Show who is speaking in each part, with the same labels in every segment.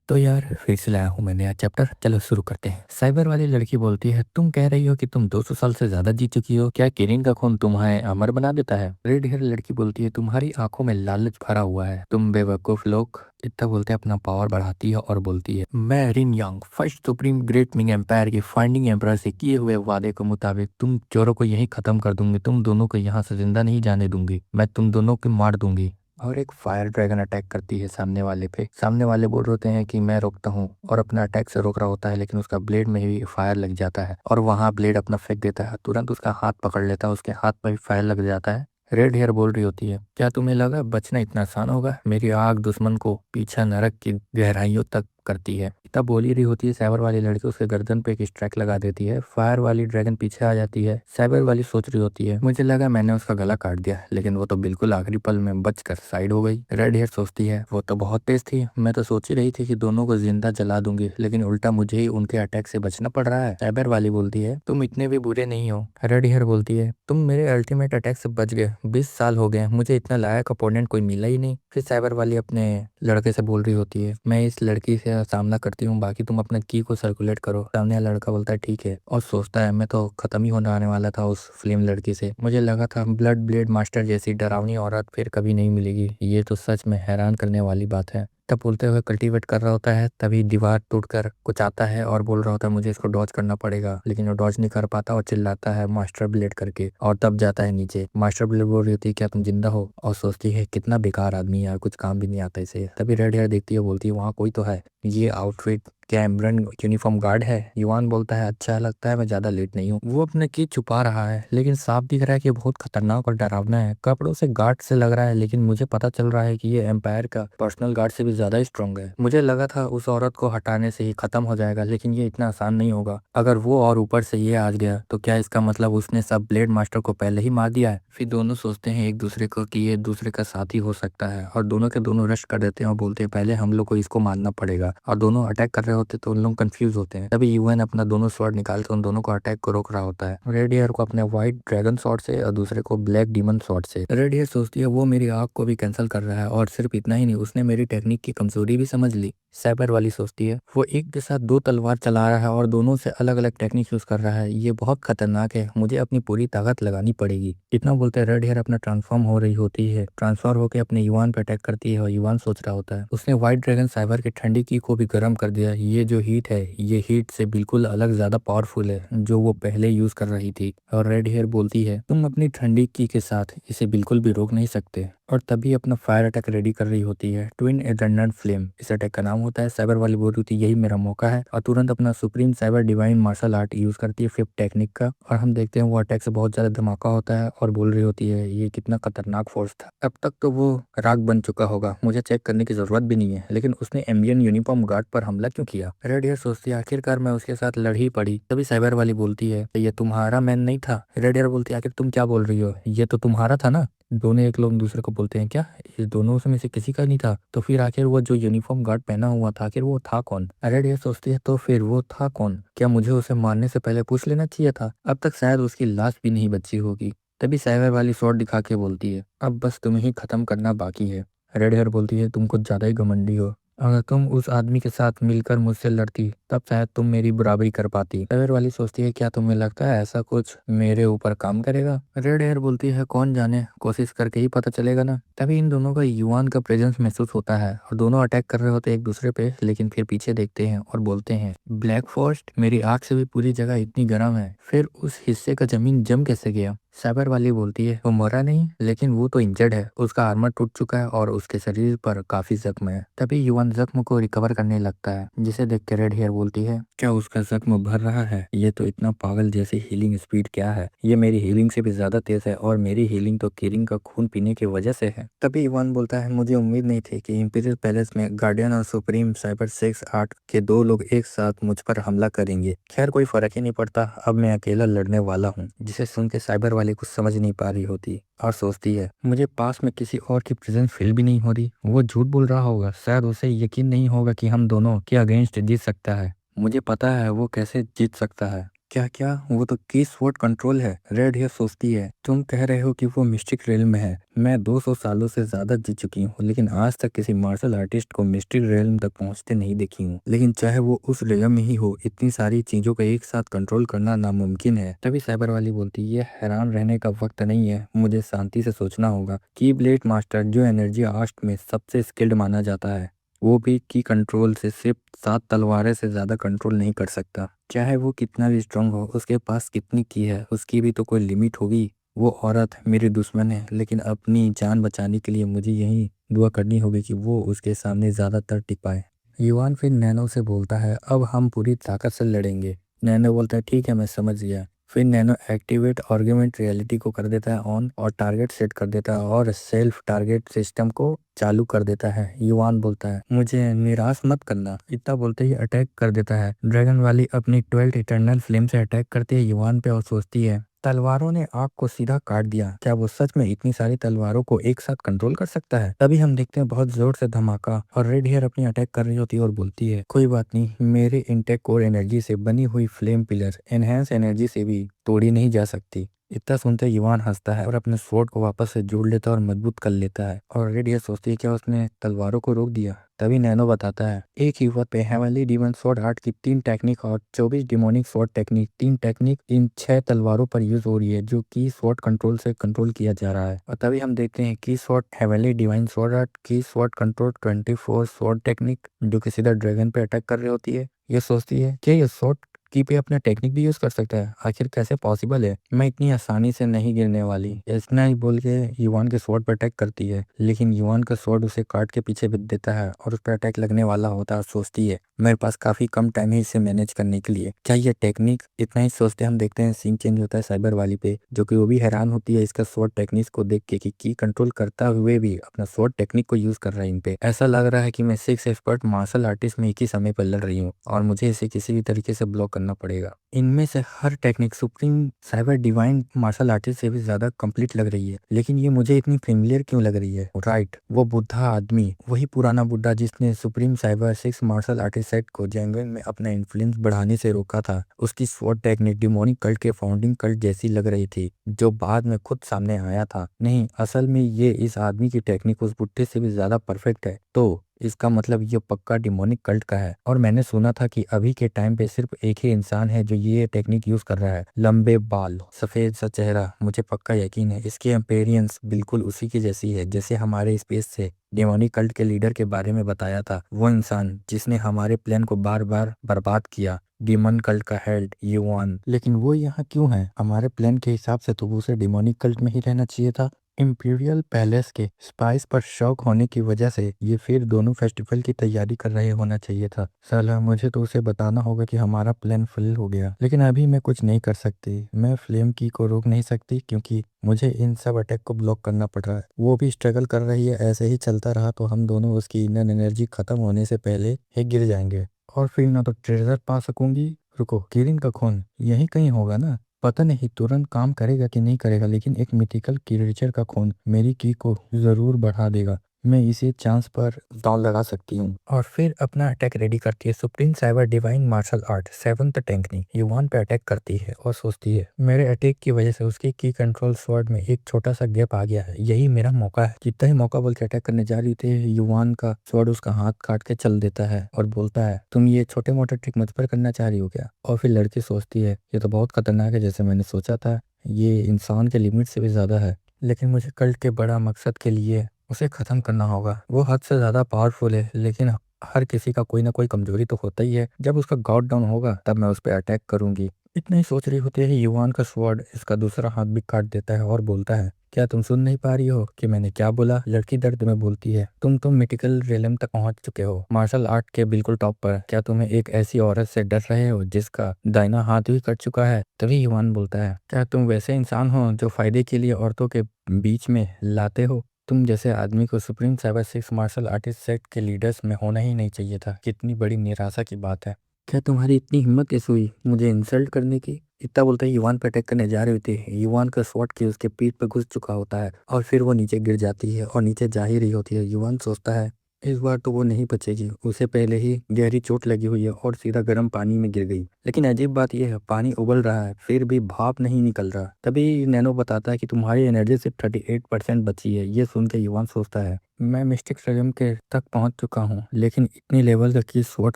Speaker 1: तो यार फिर से लाया हूँ मैं नया चैप्टर। चलो शुरू करते हैं। साइबर वाली लड़की बोलती है, तुम कह रही हो कि तुम 200 साल से ज्यादा जी चुकी हो, क्या किरिन का खून तुम्हें अमर बना देता है? रेड हेयर लड़की बोलती है, तुम्हारी आंखों में लालच भरा हुआ है, तुम बेवकूफ लोग। इतना बोलते अपना पावर बढ़ाती है और बोलती है, मैं Rin Yang first supreme great Ming empire की फाइंडिंग एम्पायर से किए हुए वादे के मुताबिक तुम चोरों को यहीं खत्म कर दूंगी, तुम दोनों को यहाँ से जिंदा नहीं जाने दूंगी, मैं तुम दोनों को मार दूंगी। और एक फायर ड्रैगन अटैक करती है सामने वाले पे। सामने वाले बोल रहे हैं कि मैं रोकता हूँ और अपना अटैक से रोक रहा होता है, लेकिन उसका ब्लेड में भी फायर लग जाता है और वहाँ ब्लेड अपना फेंक देता है। तुरंत उसका हाथ पकड़ लेता है, उसके हाथ पर भी फायर लग जाता है। रेड हेयर बोल रही होती है, क्या तुम्हें लगा बचना इतना आसान होगा? मेरी आग दुश्मन को पीछा नरक की गहराइयों तक करती है। तब बोल ही रही होती है, साइबर वाली लड़की उसके गर्दन पे एक स्ट्राइक लगा देती है। फायर वाली ड्रैगन पीछे आ जाती है। साइबर वाली सोच रही होती है, मुझे लगा मैंने उसका गला काट दिया, लेकिन वो तो बिल्कुल आखिरी पल में बचकर साइड हो गई। रेड हेयर सोचती है, वो तो बहुत तेज थी, मैं तो सोच ही रही थी कि दोनों को जिंदा जला दूंगी, लेकिन उल्टा मुझे ही उनके अटैक से बचना पड़ रहा है। साइबर वाली बोलती है, तुम इतने भी बुरे नहीं हो। रेड हेयर बोलती है, तुम मेरे अल्टीमेट अटैक से बच गए, 20 साल हो गए, मुझे इतना लायक अपोनेंट कोई मिला ही नहीं। फिर साइबर वाली अपने लड़के से बोल रही होती है, मैं इस लड़की से सामना करती हूँ, बाकी तुम अपने की को सर्कुलेट करो। सामने वाला लड़का बोलता है ठीक है, और सोचता है मैं तो खत्म ही होने आने वाला था उस फिल्म लड़की से। मुझे लगा था ब्लड ब्लेड मास्टर जैसी डरावनी औरत फिर कभी नहीं मिलेगी, ये तो सच में हैरान करने वाली बात है। तब बोलते हुए कल्टीवेट कर रहा होता है, तभी दीवार टूटकर कुछ आता है और बोल रहा होता है मुझे इसको डॉज करना पड़ेगा, लेकिन वो डॉज नहीं कर पाता और चिल्लाता है मास्टर ब्लेड करके, और तब जाता है नीचे। मास्टर ब्लेड बोल रही होती है, क्या तुम जिंदा हो? और सोचती है कितना बेकार आदमी है यार, कुछ काम भी नहीं आता इसे। तभी रेड हेयर देखती है, बोलती है वहाँ कोई तो है, ये आउटफिट क्या एम्ब्रन यूनिफॉर्म गार्ड है? युवान बोलता है, अच्छा लगता है मैं ज्यादा लेट नहीं हूँ। वो अपने की छुपा रहा है, लेकिन साफ दिख रहा है कि बहुत खतरनाक और डरावना है। कपड़ों से गार्ड से लग रहा है, लेकिन मुझे पता चल रहा है कि ये एम्पायर का पर्सनल गार्ड से भी ज्यादा स्ट्रांग है। मुझे लगा था उस औरत को हटाने से ही खत्म हो जाएगा, लेकिन ये इतना आसान नहीं होगा। अगर वो और ऊपर से ये आ गया तो क्या इसका मतलब उसने सब ब्लेड मास्टर को पहले ही मार दिया है? फिर दोनों सोचते हैं एक दूसरे को कि ये दूसरे का साथी हो सकता है, और दोनों के दोनों रश कर देते हैं और बोलते हैं पहले हम लोग को इसको मारना पड़ेगा। और दोनों अटैक कर रहे होते तो उन लोग कंफ्यूज होते हैं। तभी यूएन अपना दोनों स्वॉर्ड निकाल के उन दोनों को अटैक को रोक रहा होता है। रेड हेयर को अपने व्हाइट ड्रैगन स्वॉर्ड से और दूसरे को ब्लैक डीमन स्वॉर्ड से। रेड हेयर सोचती है वो मेरी आग को भी कैंसिल कर रहा है, और सिर्फ इतना ही नहीं, उसने मेरी टेक्निक की कमजोरी भी समझ ली। साइबर वाली सोचती है वो एक के साथ दो तलवार चला रहा है और दोनों से अलग अलग टेक्निक यूज कर रहा है, ये बहुत खतरनाक है, मुझे अपनी पूरी ताकत लगानी पड़ेगी। इतना बोलते रेड हेयर अपना ट्रांसफॉर्म हो रही होती है, ट्रांसफर होकर अपने युवान पे अटैक करती है, और युवान सोच रहा होता है उसने व्हाइट ड्रैगन साइबर की ठंडी की को भी गर्म कर दिया, ये जो हीट है ये हीट से बिल्कुल अलग ज्यादा पावरफुल है जो वो पहले यूज कर रही थी। और रेड हेयर बोलती है, तुम अपनी ठंडी की के साथ इसे बिल्कुल भी रोक नहीं सकते। और तभी अपना फायर अटैक रेडी कर रही होती है, ट्विन एजेंडेंट फ्लेम इस अटैक का नाम होता है। साइबर वाली बोल रही थी यही मेरा मौका है, और तुरंत अपना supreme cyber divine martial art use करती है फिफ्थ टेक्निक का। और हम देखते हैं वो अटैक से बहुत ज्यादा धमाका होता है, और बोल रही होती है ये कितना खतरनाक फोर्स था, अब तक तो वो राग बन चुका होगा, मुझे चेक करने की जरूरत भी नहीं है, लेकिन उसने एम्बियन यूनिफॉर्म गार्ड पर हमला क्यों किया? रेड हेयर सोचती है आखिरकार मैं उसके साथ लड़ ही पड़ी। तभी साइबर वाली बोलती है, ये तुम्हारा मैन नहीं था? रेड हेयर बोलती है, आखिर तुम क्या बोल रही हो, ये तो तुम्हारा था ना? दोनों एक लोग दूसरे को बोलते हैं, क्या इस दोनों में से किसी का नहीं था? तो फिर आखिर वो जो यूनिफॉर्म गार्ड पहना हुआ था, आखिर वो था कौन? रेड ये सोचती है, तो फिर वो था कौन? क्या मुझे उसे मारने से पहले पूछ लेना चाहिए था? अब तक शायद उसकी लाश भी नहीं बची होगी। तभी साइबर वाली शॉट दिखा के बोलती है, अब बस तुम्हें ही खत्म करना बाकी है। रेड हेयर बोलती है, तुम कुछ ज्यादा ही घमंडी हो, अगर तुम उस आदमी के साथ मिलकर मुझसे लड़ती तब शायद तुम मेरी बराबरी कर पाती। साइबर वाली सोचती है, क्या तुम्हें लगता है ऐसा कुछ मेरे ऊपर काम करेगा? रेड हेयर बोलती है, कौन जाने, कोशिश करके ही पता चलेगा ना। तभी इन दोनों का युवान का प्रेजेंस महसूस होता है, और दोनों अटैक कर रहे होते हैं एक दूसरे पे, लेकिन फिर पीछे देखते हैं और बोलते हैं, ब्लैक फॉरेस्ट मेरी आग से भी पूरी जगह इतनी गर्म है, फिर उस हिस्से का जमीन जम कैसे गया? साइबर वाली बोलती है, वो मरा नहीं, लेकिन वो तो इंजर्ड है, उसका आर्मर टूट चुका है और उसके शरीर पर काफी जख्म है। तभी युवान जख्म को रिकवर करने लगता है, जिसे देख के रेड हेयर बोलती है, क्या उसका जख्म भर रहा है? ये तो इतना पागल जैसी हीलिंग स्पीड क्या है, ये मेरी हीलिंग से भी ज्यादा तेज है, और मेरी हीलिंग तो किरिंग का खून पीने की वजह से है। तभी युवान बोलता है, मुझे उम्मीद नहीं थी कि इंपीरियल पैलेस में गार्डियन और सुप्रीम साइबर सेक्स आर्ट के दो लोग एक साथ मुझ पर हमला करेंगे। खैर कोई फर्क ही नहीं पड़ता, अब मैं अकेला लड़ने वाला हूँ। जिसे सुन के साइबर वाले कुछ समझ नहीं पा रही होती, और सोचती है मुझे पास में किसी और की प्रेजेंस फील भी नहीं हो रही, वो झूठ बोल रहा होगा, शायद उसे यकीन नहीं होगा कि हम दोनों के अगेंस्ट जीत सकता है। मुझे पता है वो कैसे जीत सकता है। क्या क्या वो तो की स्वॉट कंट्रोल है। रेड हेयर सोचती है तुम कह रहे हो कि वो मिस्टिक रेल्म में है। मैं 200 सालों से ज्यादा जी चुकी हूँ लेकिन आज तक किसी मार्शल आर्टिस्ट को मिस्टिक रेल्म तक पहुंचते नहीं देखी हूँ। लेकिन चाहे वो उस रेल्म में ही हो, इतनी सारी चीजों को एक साथ कंट्रोल करना नामुमकिन है। तभी साइबर वाली बोलती ये हैरान रहने का वक्त नहीं है, मुझे शांति से सोचना होगा। की ब्लेड मास्टर जो एनर्जी आर्ट में सबसे स्किल्ड माना जाता है, वो भी की कंट्रोल से सिर्फ 7 तलवारें से ज्यादा कंट्रोल नहीं कर सकता। चाहे वो कितना भी स्ट्रांग हो, उसके पास कितनी की है उसकी भी तो कोई लिमिट होगी। वो औरत मेरी दुश्मन है लेकिन अपनी जान बचाने के लिए मुझे यही दुआ करनी होगी कि वो उसके सामने ज्यादातर टिक पाए। युवान फिर नैनो से बोलता है अब हम पूरी ताकत से लड़ेंगे। नैनो बोलता है ठीक है मैं समझ गया। फिर नैनो एक्टिवेट आर्गुमेंट रियलिटी को कर देता है ऑन और टारगेट सेट कर देता है और सेल्फ टारगेट सिस्टम को चालू कर देता है। युवान बोलता है मुझे निराश मत करना। इतना बोलते ही अटैक कर देता है। ड्रैगन वाली अपनी 12 इटर्नल फ्लेम से अटैक करती है युवान पे और सोचती है तलवारों ने आग को सीधा काट दिया, क्या वो सच में इतनी सारी तलवारों को एक साथ कंट्रोल कर सकता है। तभी हम देखते हैं बहुत जोर से धमाका और रेड हेयर अपनी अटैक कर रही होती है और बोलती है कोई बात नहीं, मेरे इंटेक कोर एनर्जी से बनी हुई फ्लेम पिलर एनहेंस एनर्जी से भी तोड़ी नहीं जा सकती। इतना सुनते युवान हंसता है और अपने स्वॉर्ड को वापस से जोड़ लेता है और मजबूत कर लेता है। और रेड ये सोचती है क्या उसने तलवारों को रोक दिया। तभी नैनो बताता है एक ही वक्त पे हेवनली डीमन स्वॉर्ड आर्ट की 3 टेक्निक और 24 demonic sword technique, 3 technique in 6 तलवारों पर यूज हो रही है जो की स्वॉर्ड कंट्रोल से कंट्रोल किया जा रहा है। और तभी हम देखते हैं की sword heavenly divine sword art की स्वॉर्ड कंट्रोल 24 स्वॉर्ड टेक्निक जो कि सीधा ड्रैगन पे अटैक कर रही होती है। ये सोचती है कि ये स्वॉर्ड की पे अपना टेक्निक भी यूज कर सकता है, आखिर कैसे पॉसिबल है, मैं इतनी आसानी से नहीं गिरने वाली। इतना ही बोल के युवान के स्वॉर्ड पर अटैक करती है लेकिन युवान का स्वॉर्ड उसे काट के पीछे भेज देता है और उस पर अटैक लगने वाला होता है। सोचती है मेरे पास काफी कम टाइम है इसे मैनेज करने के लिए, क्या ये टेक्निक। इतना ही सोचते हम देखते हैं सीन चेंज होता है साइबर वाली पे जो कि वो भी हैरान होती है इसका स्वॉर्ड टेक्निक को देख के कि की कंट्रोल करता हुए भी अपना स्वॉर्ड टेक्निक को यूज कर रहा है इन पे। ऐसा लग रहा है कि मैं 6 एक्सपर्ट मार्शल आर्टिस्ट में एक ही समय पर लड़ रही हूँ और मुझे इसे किसी भी तरीके से ब्लॉक करना पड़ेगा। इनमें से हर technique supreme cyber divine martial artist से भी ज्यादा कंप्लीट लग रही है लेकिन ये मुझे इतनी फेमिलियर क्यों लग रही है। राइट, वो बुढ़ा आदमी, वही पुराना बुढ़ा जिसने supreme cyber 6 martial artist set को जेन्युइन में अपना इन्फ्लुएंस बढ़ाने से रोका था। उसकी स्वॉर्ड टेक्निक डिमोनिक कल्ट के फाउंडिंग कल्ट जैसी लग रही थी जो बाद में खुद सामने आया था। नहीं, असल में ये इस आदमी की टेक्निक उस बुढ़े से भी ज्यादा परफेक्ट है। तो इसका मतलब ये पक्का डिमोनिक कल्ट का है। और मैंने सुना था कि अभी के टाइम पे सिर्फ एक ही इंसान है जो ये टेक्निक यूज कर रहा है, लंबे बाल सफेद सा चेहरा। मुझे पक्का यकीन है इसकी अपीयरेंस बिल्कुल उसी की जैसी है जैसे हमारे स्पेस से डिमोनिक कल्ट के लीडर के बारे में बताया था, वो इंसान जिसने हमारे प्लान को बार बार बर्बाद किया, डिमन कल्ट का हेड युवान। लेकिन वो यहाँ क्यों है? हमारे प्लान के हिसाब से तो वो उसे डिमोनिक कल्ट में ही रहना चाहिए था। इम्पीरियल पैलेस के स्पाइस पर शौक होने की वजह से ये फिर दोनों फेस्टिवल की तैयारी कर रहे होना चाहिए था। साला मुझे तो उसे बताना होगा कि हमारा प्लान फेल हो गया। लेकिन अभी मैं कुछ नहीं कर सकती, मैं फ्लेम की को रोक नहीं सकती क्योंकि मुझे इन सब अटैक को ब्लॉक करना पड़ रहा है। वो भी स्ट्रगल कर रही है, ऐसे ही चलता रहा तो हम दोनों उसकी इनर एनर्जी खत्म होने से पहले ही गिर जाएंगे और फिर ना तो ट्रेजर पा सकूंगी। रुको, किरिन का खून यही कहीं होगा ना? पता नहीं तुरंत काम करेगा कि नहीं करेगा लेकिन एक मिथिकल क्रिएचर का खून मेरी की को जरूर बढ़ा देगा। मैं इसी चांस पर दांव लगा सकती हूँ। और फिर अपना अटैक रेडी करती है। Supreme cyber divine martial art 7th technique Yuan पे अटैक करती है और सोचती है मेरे अटैक की वजह से उसकी की कंट्रोल स्वॉर्ड में एक छोटा सा गैप आ गया है, यही मेरा मौका है। जितना ही मौका बोल के अटैक करने जा रही थी युवान का स्वॉर्ड उसका हाथ काट के चल देता है और बोलता है तुम ये छोटे मोटे ट्रिक मुझ पर करना चाह रही हो क्या। और फिर लड़की सोचती है ये तो बहुत खतरनाक है, जैसे मैंने सोचा था ये इंसान के लिमिट से भी ज्यादा है। लेकिन मुझे कल्ट के बड़ा मकसद के लिए उसे खत्म करना होगा। वो हद से ज्यादा पावरफुल है लेकिन हर किसी का कोई ना कोई कमजोरी तो होता ही है। जब उसका गॉड डाउन होगा तब मैं उस पर अटैक करूंगी। इतना ही सोच रही होती है युवान का स्वॉर्ड इसका दूसरा हाथ भी काट देता है और बोलता है क्या तुम सुन नहीं पा रही हो कि मैंने क्या बोला। लड़की दर्द में बोलती है तुम मिटिकल रेलम तक पहुंच चुके हो, मार्शल आर्ट के बिल्कुल टॉप पर। क्या तुम्हें एक ऐसी औरत से डर रहे हो जिसका दाहिना हाथ भी कट चुका है। तभी युवान बोलता है क्या तुम वैसे इंसान हो जो फायदे के लिए औरतों के बीच में लाते हो। तुम जैसे आदमी को supreme cyber 6 martial artist set के लीडर्स में होना ही नहीं चाहिए था। कितनी बड़ी निराशा की बात है। क्या तुम्हारी इतनी हिम्मत कैसे हुई मुझे इंसल्ट करने की। इतना बोलते ही युवान पे अटैक करने जा रहे होते हैं। युवान का स्वॉर्ड की उसके पीठ पे घुस चुका होता है और फिर वो नीचे गिर जाती है और नीचे जा ही रही होती है। युवान सोचता है इस बार तो वो नहीं बचेगी, उसे पहले ही गहरी चोट लगी हुई है और सीधा गर्म पानी में गिर गई। लेकिन अजीब बात यह है, पानी उबल रहा है फिर भी भाप नहीं निकल रहा। तभी नैनो बताता है कि तुम्हारी एनर्जी सिर्फ 38% बची है। ये सुन के युवान सोचता है, मैं मिस्टिक स्टेडियम के तक पहुंच चुका हूं, लेकिन इतनी लेवल का की स्वॉट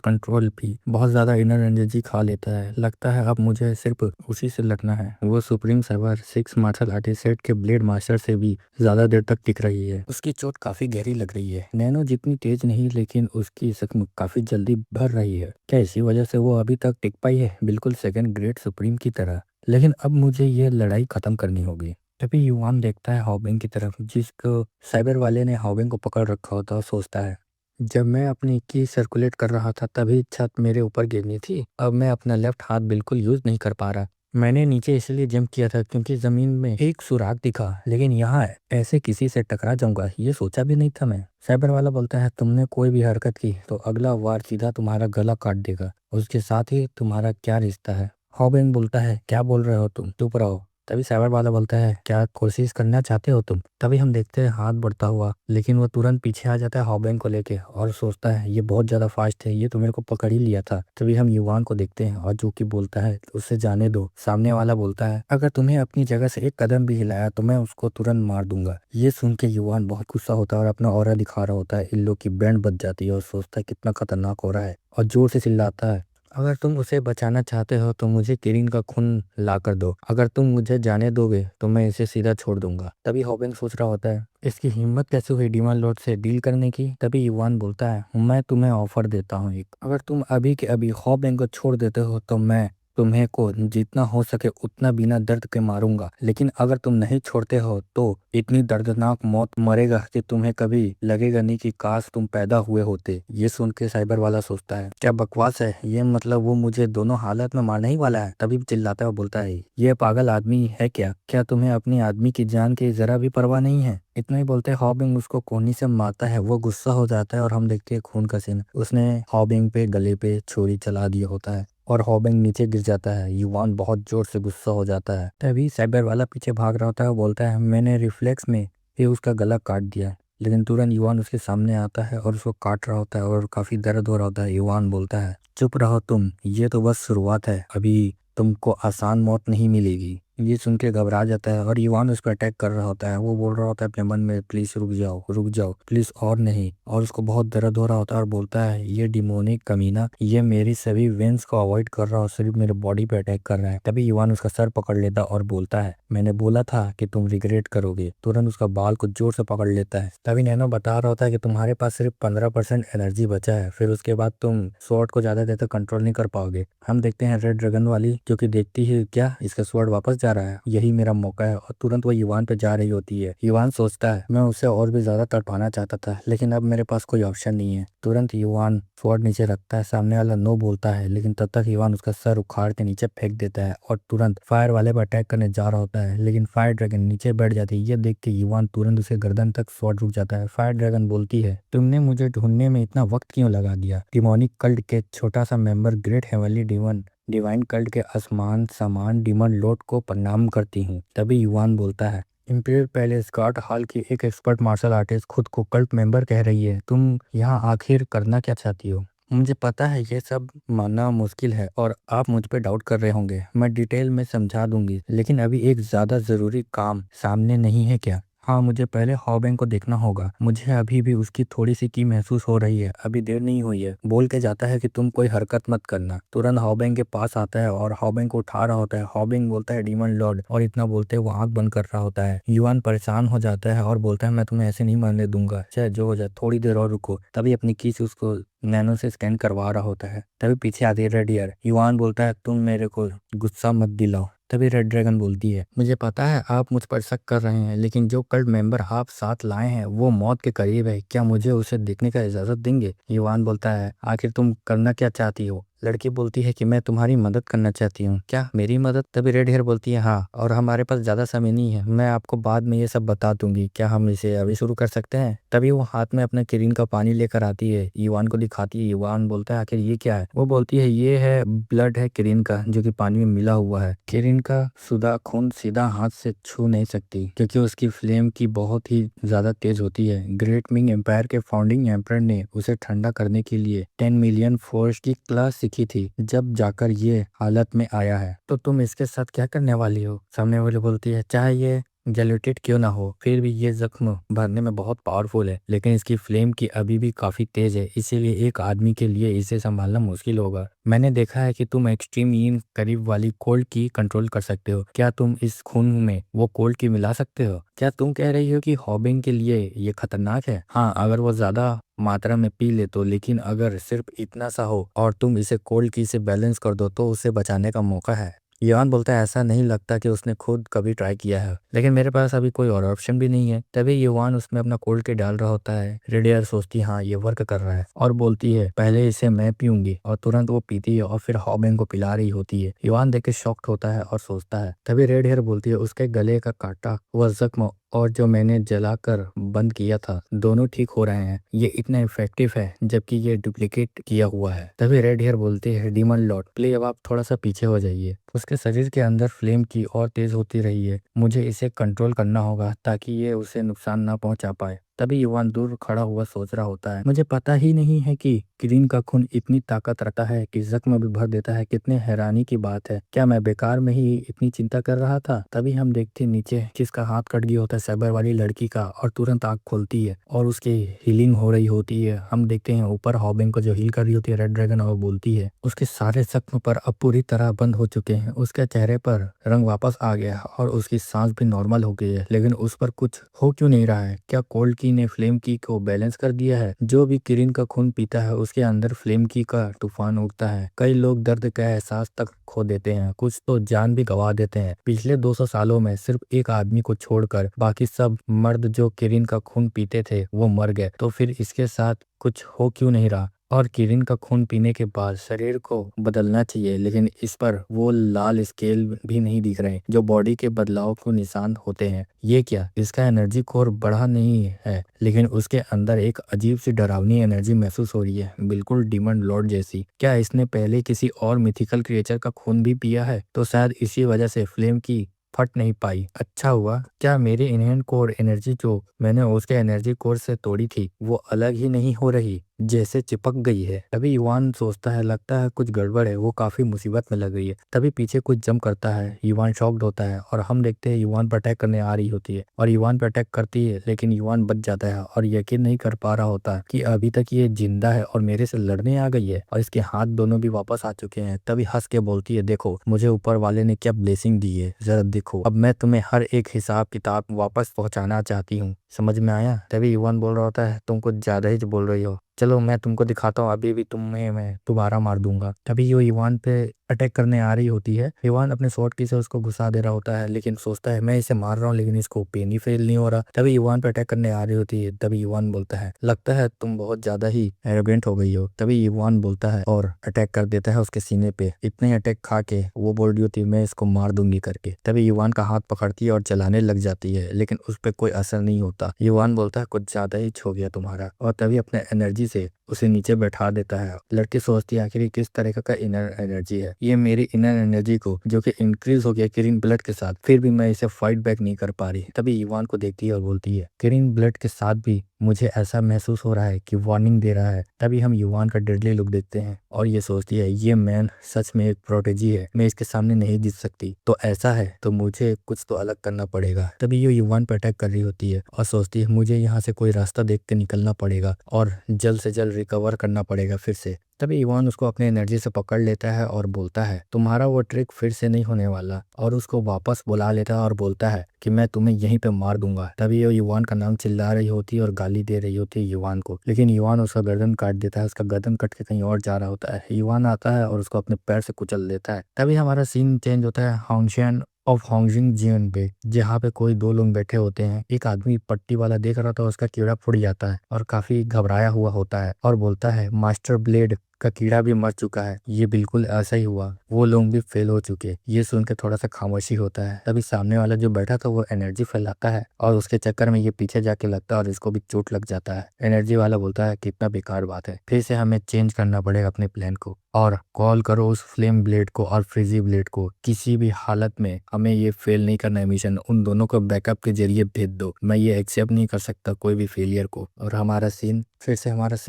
Speaker 1: कंट्रोल भी बहुत ज़्यादा इनर एनर्जी खा लेता है। लगता है अब मुझे सिर्फ उसी से लड़ना है। वो supreme cyber 6 martial artist set के ब्लेड मास्टर से भी ज़्यादा देर तक टिक रही है। उसकी चोट काफ़ी गहरी लग रही है। नैनो जितनी तेज नहीं, लेकिन उसकी जख्म काफ़ी जल्दी भर रही है। क्या इसी वजह से वो अभी तक टिक पाई है? बिल्कुल सेकंड ग्रेड सुप्रीम की तरह। लेकिन अब मुझे ये लड़ाई ख़त्म करनी होगी। तभी युवान देखता है हॉबिंग की तरफ, जिसको साइबर वाले ने हॉबिंग को पकड़ रखा होता, और सोचता है, जब मैं अपनी की सर्कुलेट कर रहा था तभी छत मेरे ऊपर गिरनी थी। अब मैं अपना लेफ्ट हाथ बिल्कुल यूज नहीं कर पा रहा। मैंने नीचे इसलिए जंप किया था क्योंकि जमीन में एक सुराग दिखा, लेकिन यहाँ ऐसे किसी से टकरा जाऊंगा ये सोचा भी नहीं था मैं। साइबर वाला बोलता है, तुमने कोई भी हरकत की तो अगला वार सीधा तुम्हारा गला काट देगा, उसके साथ ही तुम्हारा क्या रिश्ता है। हॉबिंग बोलता है, क्या बोल रहे हो तुम, चुप रहो। तभी साइबर वाला बोलता है, क्या कोशिश करना चाहते हो तुम? तभी हम देखते हैं हाथ बढ़ता हुआ, लेकिन वो तुरंत पीछे आ जाता है हॉबिंग को लेके और सोचता है ये बहुत ज्यादा फास्ट है, ये तो मेरे को पकड़ ही लिया था। तभी हम युवान को देखते हैं और जो कि बोलता है उससे जाने दो। सामने वाला बोलता है, अगर तुम्हें अपनी जगह से एक कदम भी हिलाया तो मैं उसको तुरंत मार दूंगा। ये सुन के युवान बहुत गुस्सा होता है और अपना ऑरा दिखा रहा होता है। इन लोग की बैंड बज जाती है और सोचता है कितना खतरनाक हो रहा है, और जोर से चिल्लाता है, अगर तुम उसे बचाना चाहते हो तो मुझे किरीन का खून ला कर दो। अगर तुम मुझे जाने दोगे तो मैं इसे सीधा छोड़ दूंगा। तभी हॉबिंग सोच रहा होता है, इसकी हिम्मत कैसे हुई डीमन लॉर्ड से डील करने की। तभी युवान बोलता है, मैं तुम्हें ऑफर देता हूँ एक, अगर तुम अभी के अभी हॉबिंग को छोड़ देते हो तो मैं तुम्हें को जितना हो सके उतना बिना दर्द के मारूंगा। लेकिन अगर तुम नहीं छोड़ते हो तो इतनी दर्दनाक मौत मरेगा कि तुम्हें कभी लगेगा नहीं कि काश तुम पैदा हुए होते। ये सुन के साइबर वाला सोचता है, क्या बकवास है ये, मतलब वो मुझे दोनों हालत में मारने ही वाला है। तभी चिल्लाता हुआ बोलता है, ये पागल आदमी है क्या, क्या तुम्हें अपनी आदमी की जान की जरा भी परवाह नहीं है। इतना ही बोलते हॉबिंग उसको कोहनी से मारता है। वो गुस्सा हो जाता है और हम देखते हैं खून का सीन, उसने हॉबिंग पे गले पे छुरी चला दिया होता है और हॉबिंग नीचे गिर जाता है। युवान बहुत जोर से गुस्सा हो जाता है। तभी साइबर वाला पीछे भाग रहा होता है, वो बोलता है, मैंने रिफ्लेक्स में ही उसका गला काट दिया। लेकिन तुरंत युवान उसके सामने आता है और उसको काट रहा होता है और काफी दर्द हो रहा होता है। युवान बोलता है, चुप रहो तुम, ये तो बस शुरुआत है, अभी तुमको आसान मौत नहीं मिलेगी। ये सुन के घबरा जाता है और युवान उस पर अटैक कर रहा होता है। वो बोल रहा होता है अपने मन में, प्लीज रुक जाओ प्लीज, और नहीं। और उसको बहुत दर्द हो रहा होता है और बोलता है, ये डिमोनिक कमीना, ये मेरी सभी वेंस को अवॉइड कर रहा हो, सिर्फ मेरे बॉडी पे अटैक कर रहा है। तभी युवान उसका सर पकड़ लेता और बोलता है, मैंने बोला था कि तुम रिग्रेट करोगे। तुरंत उसका बाल को जोर से पकड़ लेता है। तभी नैनो बता रहा होता है कि तुम्हारे पास सिर्फ 15% एनर्जी बचा है, फिर उसके बाद तुम स्वॉर्ड को ज्यादा देर तक कंट्रोल नहीं कर पाओगे। हम देखते हैं रेड ड्रैगन वाली, जो कि देखती है क्या इसका स्वॉर्ड वापस जा रहा है, यही मेरा मौका है, और तुरंत वो युवान पे जा रही होती है। युवान सोचता है, मैं उसे और भी ज्यादा तड़पाना चाहता था, लेकिन अब मेरे पास कोई ऑप्शन नहीं है। तुरंत युवान स्वॉर्ड नीचे रखता है। सामने वाला नो बोलता है, लेकिन तब तक युवान उसका सर उखाड़ के नीचे फेंक देता है और तुरंत फायर वाले पर अटैक करने जा रहा होता है, लेकिन फायर ड्रैगन नीचे बैठ जाती है। ये देख के युवान तुरंत उसे गर्दन तक स्वॉर्ड रुक जाता है। फायर ड्रैगन बोलती है, तुमने मुझे ढूंढने में इतना वक्त क्यों लगा दिया। डिमोनिक कल्ट के छोटा सा member great heavenly demon divine cult के आसमान समान डिमन लॉर्ड को प्रणाम करती हूँ। तभी युवान बोलता है, इंपीरियल पैलेस गार्ड हॉल की एक एक्सपर्ट मार्शल आर्टिस्ट खुद को कल्ट मेंबर कह रही है, तुम यहाँ आखिर करना क्या चाहती हो। मुझे पता है ये सब मानना मुश्किल है और आप मुझ पे डाउट कर रहे होंगे, मैं डिटेल में समझा दूंगी, लेकिन अभी एक ज्यादा जरूरी काम सामने नहीं है क्या। हाँ, मुझे पहले हॉबिंग को देखना होगा, मुझे अभी भी उसकी थोड़ी सी की महसूस हो रही है, अभी देर नहीं हुई है। बोल के जाता है कि तुम कोई हरकत मत करना। तुरंत हॉबिंग के पास आता है और हॉबिंग को उठा रहा होता है। हॉबिंग बोलता है, डीमन लॉर्ड, और इतना बोलते वो आंख बंद कर रहा होता है। युवान परेशान हो जाता है और बोलता है, मैं तुम्हें ऐसे नहीं मरने दूंगा, चाहे जो हो जाए, थोड़ी देर और रुको। तभी अपनी की से उसको नैनो से स्कैन करवा रहा होता है। तभी पीछे आती है रेड ईयर। युवान बोलता है, तुम मेरे को गुस्सा मत दिलाओ। तभी रेड ड्रैगन बोलती है, मुझे पता है आप मुझ पर शक कर रहे हैं, लेकिन जो कल्ट मेंबर आप साथ लाए हैं वो मौत के करीब है, क्या मुझे उसे देखने का इजाजत देंगे। युवान बोलता है, आखिर तुम करना क्या चाहती हो। लड़की बोलती है कि मैं तुम्हारी मदद करना चाहती हूँ। क्या मेरी मदद? तभी रेड हेयर बोलती है हाँ, और हमारे पास ज्यादा समय नहीं है, मैं आपको बाद में ये सब बता दूंगी। क्या हम इसे अभी शुरू कर सकते हैं? तभी वो हाथ में अपने किरीन का पानी लेकर आती है, युवान को दिखाती है। युवान बोलता है आखिर ये क्या है? वो बोलती है ये है ब्लड है किरीन का, जो कि पानी में मिला हुआ है। किरीन का शुदा खून सीधा हाथ से छू नहीं सकती, क्योंकि उसकी फ्लेम की बहुत ही ज्यादा तेज होती है। ग्रेट मिंग एम्पायर के फाउंडिंग एम्परर ने उसे ठंडा करने के लिए 10 मिलियन फोर्स की क्लास सीखी थी, जब जाकर ये हालत में आया है। तो तुम इसके साथ क्या करने वाली हो? सामने वाली बोलती है चाहे ये जेलेटेड क्यों ना हो, फिर भी ये जख्म भरने में बहुत पावरफुल है, लेकिन इसकी फ्लेम की अभी भी काफी तेज है, इसीलिए एक आदमी के लिए इसे संभालना मुश्किल होगा। मैंने देखा है कि तुम एक्सट्रीम इन करीब वाली कोल्ड की कंट्रोल कर सकते हो। क्या तुम इस खून में वो कोल्ड की मिला सकते हो? क्या तुम कह रही हो कि हॉबिंग के लिए ये खतरनाक है? हाँ, अगर वो ज्यादा मात्रा में पी ले तो, लेकिन अगर सिर्फ इतना सा हो और तुम इसे कोल्ड की से बैलेंस कर दो तो उसे बचाने का मौका है। युवान बोलता है ऐसा नहीं लगता कि उसने खुद कभी ट्राई किया है, लेकिन मेरे पास अभी कोई और ऑप्शन भी नहीं है। तभी युवान उसमें अपना कोल्ड के डाल रहा होता है। रेडियर सोचती है हाँ ये वर्क कर रहा है, और बोलती है पहले इसे मैं पीऊंगी, और तुरंत वो पीती है और फिर हॉबिंग को पिला रही होती है। युवान देख के शॉक्ड होता है और सोचता है। तभी रेड हेयर बोलती है उसके गले का काटा हुआ जख्म और जो मैंने जलाकर बंद किया था, दोनों ठीक हो रहे हैं। ये इतना इफेक्टिव है जबकि ये डुप्लीकेट किया हुआ है। तभी रेड हेयर बोलते हैं डीमन लॉर्ड प्लीज अब आप थोड़ा सा पीछे हो जाइए। उसके शरीर के अंदर फ्लेम की और तेज होती रही है। मुझे इसे कंट्रोल करना होगा ताकि ये उसे नुकसान ना पहुंचा पाए। तभी युवान दूर खड़ा हुआ सोच रहा होता है मुझे पता ही नहीं है कि किरीन का खून इतनी ताकत रखता है कि जख्म भी भर देता है। कितने हैरानी की बात है, क्या मैं बेकार में ही इतनी चिंता कर रहा था? तभी हम देखते नीचे जिसका हाथ कट गया होता है साइबर वाली लड़की का, और तुरंत आंख खोलती है और उसकी हीलिंग हो रही होती है। हम देखते हैं ऊपर हॉबिंग को जो हील कर रही होती है रेड ड्रैगन, और बोलती है उसके सारे जख्म पर अब पूरी तरह बंद हो चुके हैं। उसके चेहरे पर रंग वापस आ गया और उसकी सांस भी नॉर्मल हो गई है, लेकिन उस पर कुछ हो क्यों नहीं रहा है? क्या कोल्ड की ने फ्लेम की को बैलेंस कर दिया है? जो भी किरीन का खून पीता है उसके अंदर फ्लेम की का तूफान उठता है। कई लोग दर्द का एहसास तक खो देते हैं, कुछ तो जान भी गंवा देते हैं। पिछले 200 सालों में सिर्फ एक आदमी को छोड़कर बाकी सब मर्द जो किरीन का खून पीते थे वो मर गए। तो फिर इसके साथ कुछ हो क्यों नहीं रहा? और किरीन का खून पीने के बाद शरीर को बदलना चाहिए, लेकिन इस पर वो लाल स्केल भी नहीं दिख रहे जो बॉडी के बदलाव को निशान होते हैं। ये क्या, इसका एनर्जी कोर बढ़ा नहीं है, लेकिन उसके अंदर एक अजीब सी डरावनी एनर्जी महसूस हो रही है, बिल्कुल डीमन लॉर्ड जैसी। क्या इसने पहले किसी और मिथिकल क्रिएचर का खून भी पिया है? तो शायद इसी वजह से फ्लेम की फट नहीं पाई। अच्छा हुआ, क्या मेरी इनहेंट कोर एनर्जी जो मैंने उसके एनर्जी कोर से तोड़ी थी वो अलग ही नहीं हो रही, जैसे चिपक गई है। तभी युवान सोचता है लगता है कुछ गड़बड़ है, वो काफी मुसीबत में लग रही है। तभी पीछे कुछ जंप करता है, युवान शॉक्ड होता है और हम देखते हैं युवान पर अटैक करने आ रही होती है, और युवान पर अटैक करती है, लेकिन युवान बच जाता है और यकीन नहीं कर पा रहा होता कि अभी तक ये जिंदा है और मेरे से लड़ने आ गई है, और इसके हाथ दोनों भी वापस आ चुके हैं। तभी हंस के बोलती है देखो मुझे ऊपर वाले ने क्या ब्लेसिंग दी है, जरा देखो अब मैं तुम्हें हर एक हिसाब किताब वापस पहुंचाना चाहती हूँ, समझ में आया? तभी युवान बोल रहा होता है तुम कुछ ज्यादा ही बोल रही हो, चलो मैं तुमको दिखाता हूँ, अभी भी तुम्हें मैं दोबारा मार दूंगा। तभी यो ईवान पे अटैक करने आ रही होती है। ईवान अपने शॉर्ट की से उसको घुसा दे रहा होता है, लेकिन सोचता है मैं इसे मार रहा हूँ लेकिन इसको पेन ही फेल नहीं हो रहा। तभी ईवान पे अटैक करने आ रही होती है। तभी ईवान बोलता है लगता है तुम बहुत ज्यादा ही एरोगेंट हो गई हो। तभी ईवान बोलता है और अटैक कर देता है उसके सीने पे। इतने ही अटैक खा के वो बोल रही होती है मैं इसको मार दूंगी करके। तभी ईवान का हाथ पकड़ती है और चलाने लग जाती है, लेकिन उस पर कोई असर नहीं होता। ईवान बोलता है कुछ ज्यादा ही छो गया तुम्हारा, और तभी अपने एनर्जी से उसे नीचे बैठा देता है। लड़की सोचती है आखिर किस तरह का इनर एनर्जी है ये, मेरी इनर एनर्जी को जो कि इंक्रीज हो गया किरीन ब्लड के साथ, फिर भी मैं इसे फाइट बैक नहीं कर पा रही। तभी ईवान को देखती है और बोलती है किरीन ब्लड के साथ भी मुझे ऐसा महसूस हो रहा है कि वार्निंग दे रहा है। तभी हम युवान का डेडली लुक देखते हैं और ये सोचती है ये मैन सच में एक प्रोटेजी है, मैं इसके सामने नहीं जीत सकती। तो ऐसा है तो मुझे कुछ तो अलग करना पड़ेगा। तभी ये युवान पर अटैक कर रही होती है और सोचती है मुझे यहाँ से कोई रास्ता देख के निकलना पड़ेगा और जल्द से जल्द रिकवर करना पड़ेगा फिर से। तभी इवान उसको अपने एनर्जी से पकड़ लेता है और बोलता है तुम्हारा वो ट्रिक फिर से नहीं होने वाला, और उसको वापस बुला लेता है और बोलता है कि मैं तुम्हें यहीं पे मार दूंगा। तभी वो युवान का नाम चिल्ला रही होती है और गाली दे रही होती है युवान को, लेकिन युवान उसका गर्दन काट देता है। उसका गर्दन कट के कहीं और जा रहा होता है। युवान आता है और उसको अपने पैर से कुचल देता है। तभी हमारा सीन चेंज होता है हांगशियन ऑफ हॉन्गजिंग जीवन पे, जहाँ पे कोई दो लोग बैठे होते हैं। एक आदमी पट्टी वाला देख रहा था, उसका कीड़ा फूट जाता है और काफी घबराया हुआ होता है और बोलता है मास्टर ब्लेड का कीड़ा भी मर चुका है। ये बिल्कुल ऐसा ही हुआ, वो लोग भी फेल हो चुके। ये सुन के थोड़ा सा खामोशी होता है। तभी सामने वाला जो बैठा था वो एनर्जी फैलाता है और उसके चक्कर में ये पीछे जाके लगता है और इसको भी चोट लग जाता है। एनर्जी वाला बोलता है कितना बेकार बात है, फिर से हमें चेंज करना पड़ेगा अपने प्लान को और कॉल करो उस फ्लेम ब्लेड को और फ्रीजी ब्लेड को। किसी भी हालत में हमें ये फेल नहीं करना है मिशन। उन दोनों को बैकअप के जरिए भेज दो। मैं ये एक्सेप्ट नहीं कर सकता कोई भी फेलियर को। और हमारा सीन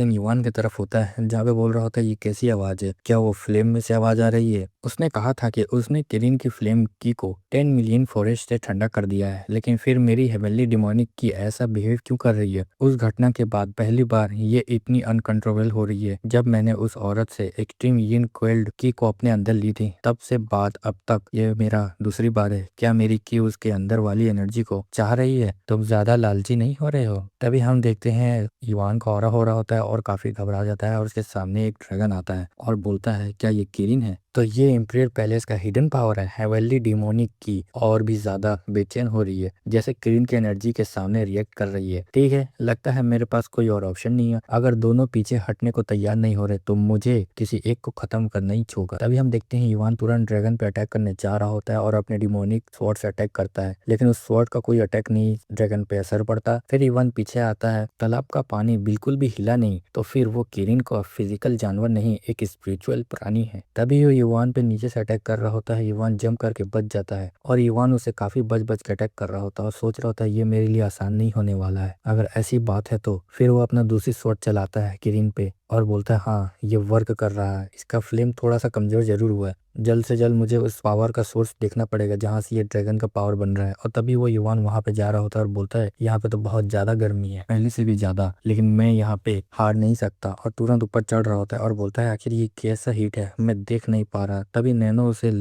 Speaker 1: युवान की तरफ होता है, जहाँ पे बोल रहा होता है ये कैसी आवाज है, क्या वो फ्लेम में से आवाज आ रही है। उसने कहा था कि उसने किरिन की फ्लेम की को 10 मिलियन फॉरेस्ट से ठंडा कर दिया है, लेकिन फिर मेरी हेवनली डिमोनिक की ऐसा बिहेव क्यों कर रही है। उस घटना के बाद पहली बार ये इतनी अनकंट्रोलेबल हो रही है। जब मैंने उस औरत से एक्सट्रीम यिन कोल्ड की को अपने अंदर ली थी, तब से बात अब तक ये मेरा दूसरी बार है। क्या मेरी की उसके अंदर वाली एनर्जी को चाह रही है? तुम ज्यादा लालची नहीं हो रहे हो? तभी हम देखते हैं युवान का ऑरा हो रहा होता है और काफी घबरा जाता है और उसके सामने एक ड्रैगन आता है और बोलता है क्या ये किरिन है? तो ये इम्पीरियल पैलेस का हिडन पावर है, हेवनली डिमोनिक की और भी ज्यादा बेचैन हो रही है, जैसे किरिन की एनर्जी के सामने रिएक्ट कर रही है। ठीक है, लगता है मेरे पास कोई और ऑप्शन नहीं है। अगर दोनों पीछे हटने को तैयार नहीं हो रहे तो मुझे किसी एक को खत्म करना ही होगा। तभी हम देखते हैं युवान तुरंत ड्रैगन पे अटैक करने जा रहा होता है और अपने डिमोनिक स्वॉर्ड से अटैक करता है, लेकिन उस स्वॉर्ड का कोई अटैक नहीं ड्रैगन पे असर पड़ता। फिर युवान पीछे आता है, तालाब का पानी बिल्कुल भी हिला नहीं। तो फिर वो किरिन का फिजिकल जानवर नहीं, एक स्पिरिचुअल प्राणी है। तभी वो युवान पे नीचे से अटैक कर रहा होता है। युवान जंप करके बच जाता है और युवान उसे काफी बच बच के अटैक कर रहा होता है और सोच रहा होता है ये मेरे लिए आसान नहीं होने वाला है। अगर ऐसी बात है तो फिर वो अपना दूसरी स्वॉर्ड चलाता है किरिन पे और बोलता है हाँ ये वर्क कर रहा है। इसका फ्लेम थोड़ा सा कमजोर जरूर हुआ है, जल्द से जल्द मुझे उस पावर का सोर्स देखना पड़ेगा जहाँ से ये ड्रैगन का पावर बन रहा है। और तभी वो युवान वहां पे जा रहा होता है और बोलता है यहाँ पे तो बहुत ज्यादा गर्मी है, पहले से भी ज्यादा, लेकिन मैं यहाँ पे हार नहीं सकता। और तुरंत ऊपर चढ़ रहा होता है और बोलता है आखिर ये कैसा हीट है, मैं देख नहीं पा रहा। तभी नैनो उसे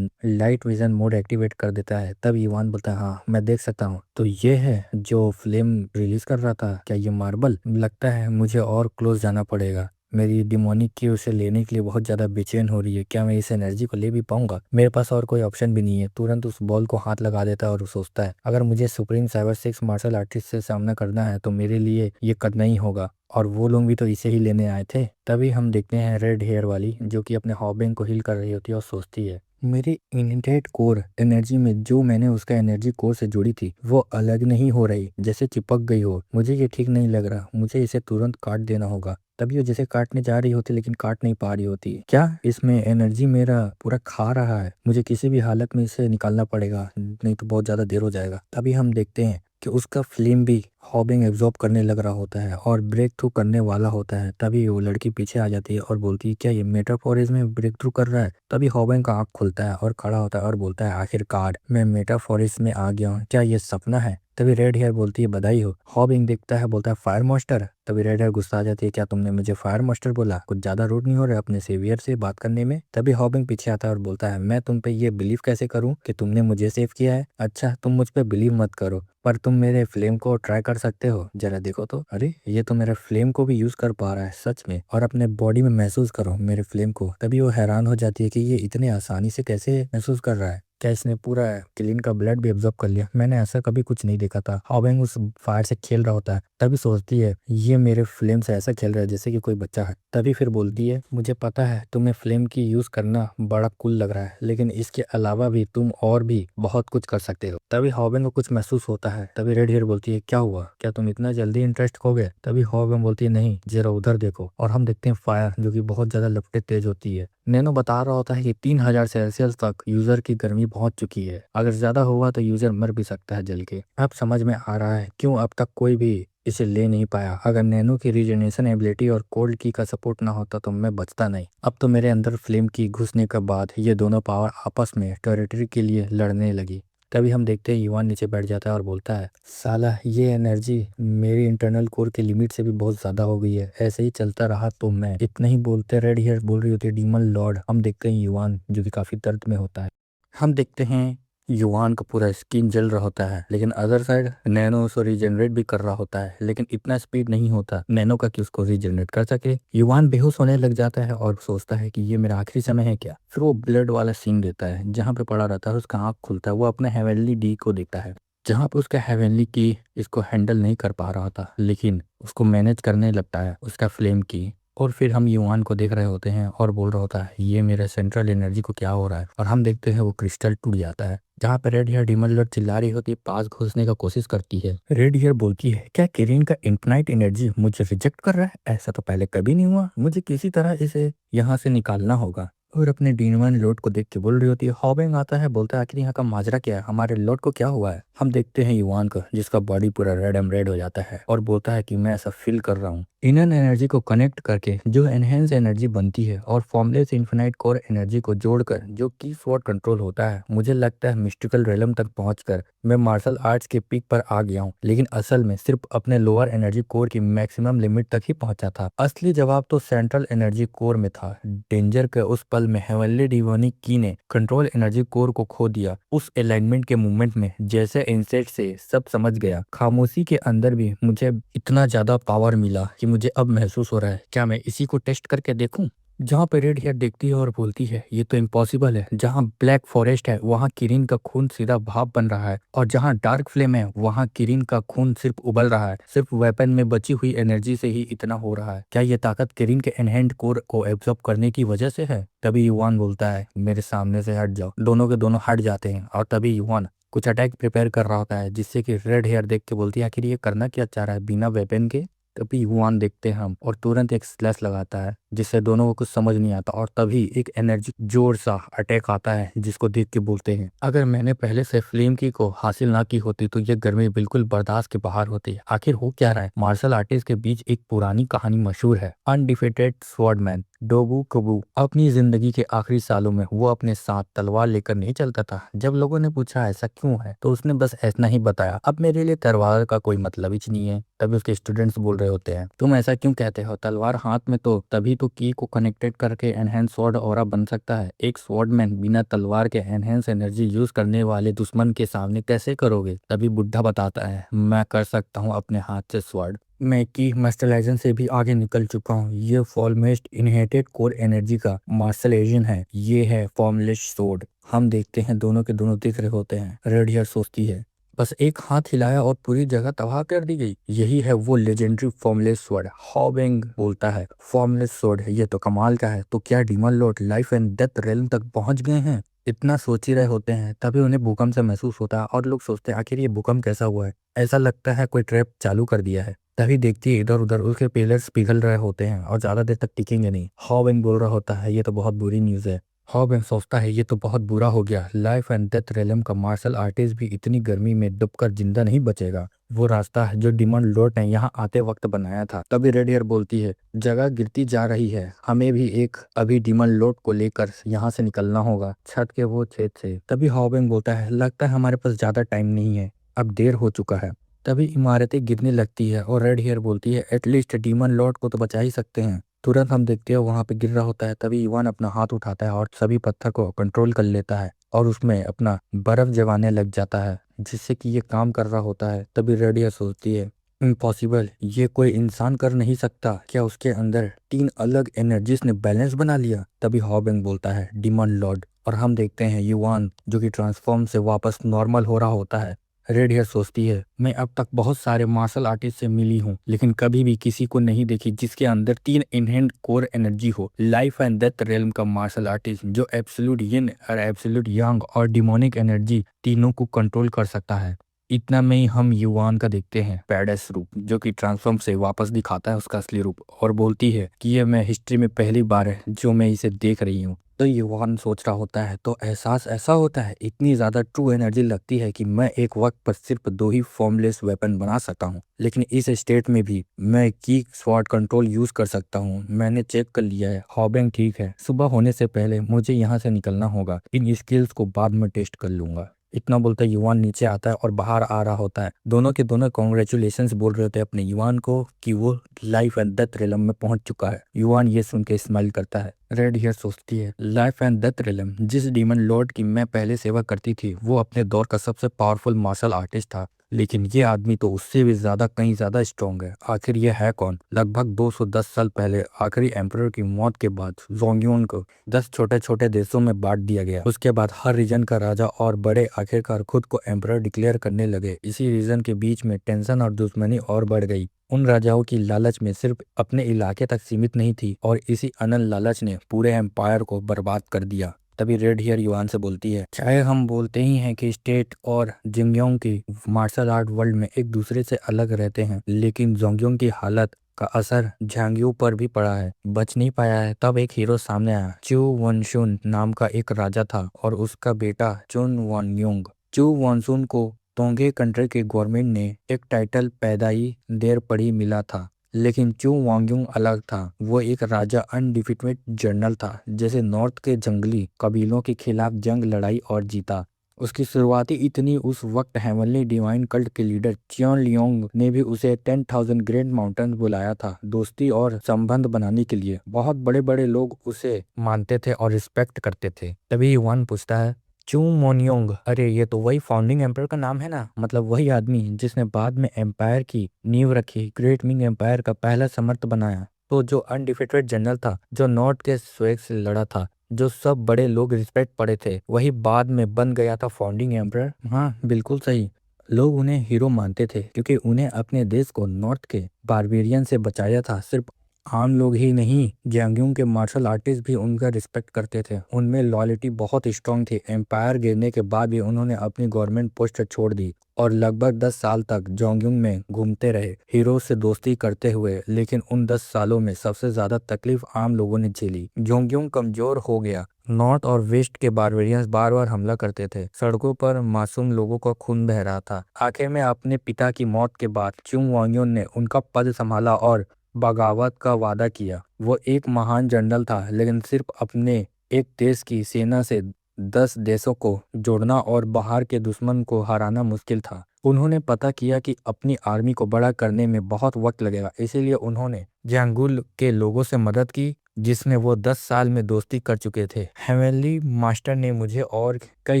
Speaker 1: लाइट विजन मोड एक्टिवेट कर देता है। तब युवान बोलता है हाँ मैं देख सकता हूँ। तो ये है जो फ्लेम रिलीज कर रहा था, क्या ये मार्बल? लगता है मुझे और क्लोज जाना पड़ेगा। मेरी डिमोनिक की उसे लेने के लिए बहुत ज़्यादा बेचैन हो रही है। क्या मैं इस एनर्जी को ले भी पाऊंगा? मेरे पास और कोई ऑप्शन भी नहीं है। तुरंत उस बॉल को हाथ लगा देता है और वो सोचता है अगर मुझे सुप्रीम साइबर 6 मार्शल आर्टिस्ट से सामना करना है तो मेरे लिए ये करना ही होगा, और वो लोग भी तो इसे ही लेने आए थे। तभी हम देखते हैं रेड हेयर वाली जो कि अपने हॉबिंग को हील कर रही होती है और सोचती है मेरी इनिटेड कोर एनर्जी में जो मैंने उसका एनर्जी कोर से जोड़ी थी वो अलग नहीं हो रही, जैसे चिपक गई हो। मुझे ये ठीक नहीं लग रहा, मुझे इसे तुरंत काट देना होगा। तभी वो जैसे काटने जा रही होती लेकिन काट नहीं पा रही होती। क्या इसमें एनर्जी मेरा पूरा खा रहा है? मुझे किसी भी हालत में इसे निकालना पड़ेगा, नहीं तो बहुत ज्यादा देर हो जाएगा। तभी हम देखते हैं कि उसका फ्लेम भी हॉबिंग एब्जॉर्ब करने लग रहा होता है और ब्रेक थ्रू करने वाला होता है। तभी वो लड़की पीछे आ जाती है और बोलती है क्या ये मेटाफोरिज में ब्रेक थ्रू कर रहा है? तभी हॉबिंग का आँख खुलता है और खड़ा होता है और बोलता है आखिरकार मैं मेटाफोरिज में आ गया हूँ, क्या ये सपना है? तभी रेड हेयर बोलती है बधाई हो। हॉबिंग देखता है, बोलता है फायर मास्टर। तभी रेड हेयर गुस्सा आ जाती है, क्या तुमने मुझे फायर मास्टर बोला? कुछ ज्यादा रूड नहीं हो रहा अपने सेवियर से बात करने में? तभी हॉबिंग पीछे आता है और बोलता है मैं तुम पे ये बिलीव कैसे करूं कि तुमने मुझे सेव किया है? अच्छा तुम मुझ पे बिलीव मत करो, पर तुम मेरे फ्लेम को ट्राई कर सकते हो, जरा देखो तो। अरे ये तो मेरे फ्लेम को भी यूज कर पा रहा है सच में, और अपने बॉडी में महसूस करो मेरे फ्लेम को। तभी वो हैरान हो जाती है कि ये इतने आसानी से कैसे महसूस कर रहा है, क्या इसने पूरा क्लीन का ब्लड भी एब्जॉर्ब कर लिया? मैंने ऐसा कभी कुछ नहीं देखा था। हॉबिंग उस फायर से खेल रहा होता है, तभी सोचती है ये मेरे फ्लेम से ऐसा खेल रहा है जैसे कि कोई बच्चा है। तभी फिर बोलती है मुझे पता है तुम्हें फ्लेम की यूज करना बड़ा कूल लग रहा है, लेकिन इसके अलावा भी तुम और भी बहुत कुछ कर सकते हो। तभी हॉबिंग को कुछ महसूस होता है। तभी रेड हेयर बोलती है क्या हुआ, क्या तुम इतना जल्दी इंटरेस्ट खो गए? तभी हॉबिंग बोलती है नहीं जरा उधर देखो, और हम देखते हैं फायर जो कि बहुत ज्यादा लपटे तेज होती है। नैनो बता रहा होता है कि 3000 सेल्सियस तक यूजर की गर्मी पहुंच चुकी है, अगर ज्यादा हुआ तो यूजर मर भी सकता है जल के। अब समझ में आ रहा है क्यों अब तक कोई भी इसे ले नहीं पाया। अगर नैनो की रीजनरेशन एबिलिटी और कोल्ड की का सपोर्ट ना होता तो मैं बचता नहीं। अब तो मेरे अंदर फ्लेम की घुसने के बाद ये दोनों पावर आपस में टेरिटरी के लिए लड़ने लगी। तभी हम देखते हैं युवान नीचे बैठ जाता है और बोलता है साला ये एनर्जी मेरी इंटरनल कोर के लिमिट से भी बहुत ज्यादा हो गई है, ऐसे ही चलता रहा तो मैं। इतना ही बोलते रेड हेयर बोल रही होती है डीमन लॉर्ड। हम देखते हैं युवान जो कि काफी दर्द में होता है। हम देखते हैं युवान का पूरा स्किन जल रहा होता है, लेकिन अदर साइड नैनो उसको रीजनरेट भी कर रहा होता है, लेकिन इतना स्पीड नहीं होता नैनो का कि उसको रीजनरेट कर सके। युवान बेहोश होने लग जाता है और सोचता है कि ये मेरा आखिरी समय है क्या। फिर वो ब्लड वाला सीन देता है जहाँ पे पड़ा रहता है, उसका आँख खुलता है, वो अपने हेवनली डी को देखता है जहाँ पे उसका हेवनली की इसको हैंडल नहीं कर पा रहा था, लेकिन उसको मैनेज करने लगता है उसका फ्लेम की। और फिर हम युआन को देख रहे होते हैं और बोल रहा होता है ये मेरे सेंट्रल एनर्जी को क्या हो रहा है, और हम देखते हैं वो क्रिस्टल टूट जाता है। जहाँ पे रेड हेयर डीमन लॉर्ड चिल्ला रही होती है, पास घुसने का कोशिश करती है। रेड हेयर बोलती है क्या किरीन का इन्फिनाइट एनर्जी मुझे रिजेक्ट कर रहा है? ऐसा तो पहले कभी नहीं हुआ, मुझे किसी तरह इसे यहाँ से निकालना होगा। और अपने डीमन लॉर्ड को देख के बोल रही होती है। हॉबिंग आता है, बोलता है आखिर यहाँ का माजरा क्या है, हमारे लॉर्ड को क्या हुआ है? हम देखते हैं युवान को जिसका बॉडी पूरा रेड एंड रेड हो जाता है और बोलता है कि मैं ऐसा फील कर रहा हूँ। इनर एनर्जी को कनेक्ट करके जो एनहेंस एनर्जी बनती है और फॉर्मलेस इन्फिनाइट कोर एनर्जी को जोड़कर जो की स्वॉर्ड कंट्रोल होता है, मुझे लगता है मिस्टिकल रेलम तक पहुंचकर मैं मार्शल आर्ट्स के पीक पर आ गया हूँ, लेकिन असल में सिर्फ अपने लोअर एनर्जी कोर की मैक्सिमम लिमिट तक ही पहुंचा था। असली जवाब तो सेंट्रल एनर्जी कोर में था। डेंजर के उस पल में हेवनली डिवानी की ने कंट्रोल एनर्जी कोर को खो दिया। उस अलाइनमेंट के मूवमेंट में जैसे इंसेट से सब समझ गया। खामोशी के अंदर भी मुझे इतना ज्यादा पावर मिला कि मुझे अब महसूस हो रहा है क्या मैं इसी को टेस्ट करके देखूं। जहाँ पे रेड हेयर देखती है और बोलती है ये तो इम्पॉसिबल है। जहाँ ब्लैक फॉरेस्ट है वहाँ किरीन का खून सीधा भाप बन रहा है, और जहाँ डार्क फ्लेम है वहाँ किरीन का खून सिर्फ उबल रहा है। सिर्फ वेपन में बची हुई एनर्जी से ही इतना हो रहा है। क्या ये ताकत किरीन के एनहेंड कोर को एब्जॉर्ब करने की वजह से है? तभी युवान बोलता है मेरे सामने से हट जाओ। दोनों के दोनों हट जाते हैं और तभी युवान कुछ अटैक प्रिपेयर कर रहा होता है, जिससे कि रेड हेयर देख के बोलती है आखिर ये करना क्या चाह रहा है बिना वेपन के। तभी युवान देखते हैं हम और तुरंत एक स्लैश लगाता है जिससे दोनों को कुछ समझ नहीं आता, और तभी एक एनर्जी जोर सा अटैक आता है जिसको देख के बोलते हैं अगर मैंने पहले से फ्लेम की को हासिल ना की होती तो ये गर्मी बिल्कुल बर्दाश्त के बाहर होती। आखिर हो क्या रहा है? मार्शल आर्टिस्ट के बीच एक पुरानी कहानी मशहूर है। अनडिफिटेड स्वॉर्डमैन डोबू कबू अपनी जिंदगी के आखिरी सालों में वो अपने साथ तलवार लेकर नहीं चलता था। जब लोगों ने पूछा ऐसा क्यों है तो उसने बस इतना ही बताया, अब मेरे लिए तलवार का कोई मतलब ही नहीं है। तभी उसके स्टूडेंट्स बोल रहे होते हैं तुम ऐसा क्यों कहते हो, तलवार हाथ में तो तभी तो की को कनेक्टेड करके एनहेंस स्वॉर्ड ऑरा बन सकता है। एक स्वॉर्डमैन बिना तलवार के एनहेंस एनर्जी यूज करने वाले दुश्मन के सामने कैसे करोगे? तभी बुढ़ा बताता है मैं कर सकता हूँ अपने हाथ से स्वॉर्ड। मैं की मास्टरलाइजेशन से भी आगे निकल चुका हूँ। ये फॉर्मेस्ट इनहेरिटेड कोर एनर्जी का मास्टरलाइजेशन है। ये है फॉर्मलेस सोर्ड। हम देखते हैं दोनों के दोनों दिख रहे होते हैं। रेड हेयर सोचती है बस एक हाथ हिलाया और पूरी जगह तबाह कर दी गई। यही है वो लेजेंडरी फॉर्मलेस स्वॉर्ड। हॉबिंग बोलता है फॉर्मलेस स्वॉर्ड है, ये तो कमाल का है। तो क्या demon lord life and death realm तक पहुंच गए हैं? इतना सोच ही रहे होते हैं तभी उन्हें भूकंप से महसूस होता है और लोग सोचते हैं आखिर ये भूकंप कैसा हुआ है। ऐसा लगता है कोई ट्रैप चालू कर दिया है। तभी देखती है इधर उधर उसके पिलर्स पिघल रहे होते हैं और ज्यादा देर तक टिकेंगे नहीं। हॉबिंग बोल रहा होता है ये तो बहुत बुरी न्यूज है। हॉबिंग सोचता है ये तो बहुत बुरा हो गया। लाइफ एंड डेथ रेलम का मार्शल आर्टिस्ट भी इतनी गर्मी में डूबकर जिंदा नहीं बचेगा। वो रास्ता है जो डीमन लॉर्ड ने यहाँ आते वक्त बनाया था। तभी रेड हेयर बोलती है जगह गिरती जा रही है, हमें भी एक अभी डीमन लॉर्ड को लेकर यहाँ से निकलना होगा छत के वो छेद से। तभी हॉबिंग बोलता है लगता है हमारे पास ज्यादा टाइम नहीं है, अब देर हो चुका है। तभी इमारतें गिरने लगती है और रेड हेयर बोलती है एटलीस्ट डीमन लॉर्ड को तो बचा ही सकते हैं। तुरंत हम देखते हैं वहां पे गिर रहा होता है। तभी इवान अपना हाथ उठाता है और सभी पत्थर को कंट्रोल कर लेता है और उसमें अपना बर्फ जमाने लग जाता है जिससे कि ये काम कर रहा होता है। तभी रेड हेयर सोचती है इम्पॉसिबल, ये कोई इंसान कर नहीं सकता। क्या उसके अंदर तीन अलग एनर्जीज ने बैलेंस बना लिया? तभी हॉबिंग बोलता है डीमन लॉर्ड, और हम देखते हैं युवान जो कि ट्रांसफॉर्म से वापस नॉर्मल हो रहा होता है। रेड हेयर सोचती है मैं अब तक बहुत सारे मार्शल आर्टिस्ट से मिली हूँ लेकिन कभी भी किसी को नहीं देखी जिसके अंदर तीन इनहेंट कोर एनर्जी हो। लाइफ एंड डेथ रेल्म का मार्शल आर्टिस्ट जो एब्सोल्यूट यिन और एब्सोल्यूट यांग और डिमोनिक एनर्जी तीनों को कंट्रोल कर सकता है। इतना में ही हम युवान का देखते हैं पैडेस रूप जो कि ट्रांसफॉर्म से वापस दिखाता है उसका असली रूप और बोलती है कि ये मैं हिस्ट्री में पहली बार है जो मैं इसे देख रही हूँ। तो युवान सोच रहा होता है तो एहसास ऐसा होता है, इतनी ज्यादा ट्रू एनर्जी लगती है कि मैं एक वक्त पर सिर्फ दो ही फॉर्मलेस वेपन बना सकता हूँ, लेकिन इस स्टेट में भी मैं की स्वॉर्ड कंट्रोल यूज कर सकता हूँ। मैंने चेक कर लिया है हॉबिंग ठीक है, सुबह होने से पहले मुझे यहाँ से निकलना होगा, इन स्किल्स को बाद में टेस्ट कर लूंगा। इतना बोलता युवान नीचे आता है और बाहर आ रहा होता है। दोनों के दोनों कॉन्ग्रेचुलेशंस बोल रहे होते हैं अपने युवान को कि वो लाइफ एंड डेथ रिलम में पहुंच चुका है। युवान ये सुन के स्माइल करता है। रेड हेयर सोचती है लाइफ एंड डेथ रिलम जिस डीमन लॉर्ड की मैं पहले सेवा करती थी वो अपने दौर का सबसे पावरफुल मार्शल आर्टिस्ट था, लेकिन ये आदमी तो उससे भी ज्यादा कहीं ज्यादा स्ट्रॉन्ग है। आखिर ये है कौन? लगभग 210 साल पहले आखिरी एम्परर की मौत के बाद जोंगयोन को 10 छोटे छोटे देशों में बांट दिया गया। उसके बाद हर रीजन का राजा और बड़े आखिरकार खुद को एम्परर डिक्लेयर करने लगे। इसी रीजन के बीच में टेंशन और दुश्मनी और बढ़ गई। उन राजाओं की लालच में सिर्फ अपने इलाके तक सीमित नहीं थी और इसी अनंत लालच ने पूरे एम्पायर को बर्बाद कर दिया। तभी रेड हेयर युआन से बोलती है, चाहे हम बोलते ही हैं कि स्टेट और जिंगयोंग की मार्शल आर्ट वर्ल्ड में एक दूसरे से अलग रहते हैं, लेकिन जोंगयोंग की हालत का असर झांगियों पर भी पड़ा है, बच नहीं पाया है। तब एक हीरो सामने आया। चू वनशुन नाम का एक राजा था और उसका बेटा चुन वनयोंग। चू वनशुन को तोंगे कंट्री के गवर्नमेंट ने एक टाइटल पैदाई देर पड़ी मिला था, लेकिन चू वांग्युंग अलग था। वो एक राजा अनडिफिटेड जनरल था, जैसे नॉर्थ के जंगली कबीलों के खिलाफ जंग लड़ाई और जीता। उसकी शुरुआती इतनी उस वक्त हेवनली डिवाइन कल्ट के लीडर चियोन लियोंग ने भी उसे 10,000 ग्रेट माउंटेन बुलाया था दोस्ती और संबंध बनाने के लिए। बहुत बड़े बड़े लोग उसे मानते थे और रिस्पेक्ट करते थे। तभी युआन पूछता है, चू मोन्योंग, अरे ये तो वही फाउंडिंग एम्पायर का नाम है ना? मतलब वही आदमी जिसने बाद में एम्पायर की नींव रखी, ग्रेट मिंग एम्पायर का पहला समर्थ बनाया। तो जो अनडिफिटेड जनरल था, जो नॉर्थ के स्वेग से लड़ा था, जो सब बड़े लोग रिस्पेक्ट पड़े थे, वही बाद में बन गया था फाउंडिंग एम्पायर। हाँ बिल्कुल सही। लोग उन्हें हीरो मानते थे क्योंकि उन्हें अपने देश को नॉर्थ के बारबेरियन से बचाया था। सिर्फ आम लोग ही नहीं, जंगयून के मार्शल आर्टिस्ट भी उनका रिस्पेक्ट करते थे। उनमें लॉयल्टी बहुत स्ट्रांग थी। एम्पायर गिरने के बाद भी उन्होंने अपनी गवर्नमेंट पोस्ट छोड़ दी और लगभग 10 साल तक जोंगयुंग में घूमते रहे, हीरो से दोस्ती करते हुए। लेकिन उन 10 सालों में सबसे ज्यादा तकलीफ आम लोगों ने झेली। जोंगयुंग कमजोर हो गया। नॉर्थ और वेस्ट के बारबेरियंस बार बार हमला करते थे। सड़कों पर मासूम लोगों का खून बह रहा था। आखिर में अपने पिता की मौत के बाद चुंग वांग्युन ने उनका पद संभाला और बगावत का वादा किया। वो एक महान जनरल था, लेकिन सिर्फ अपने एक देश की सेना से 10 देशों को जोड़ना और बाहर के दुश्मन को हराना मुश्किल था। उन्होंने पता किया कि अपनी आर्मी को बड़ा करने में बहुत वक्त लगेगा, इसीलिए उन्होंने जियांगुल के लोगों से मदद की, जिसने वो 10 साल में दोस्ती कर चुके थे। हेवनली मास्टर ने मुझे और कई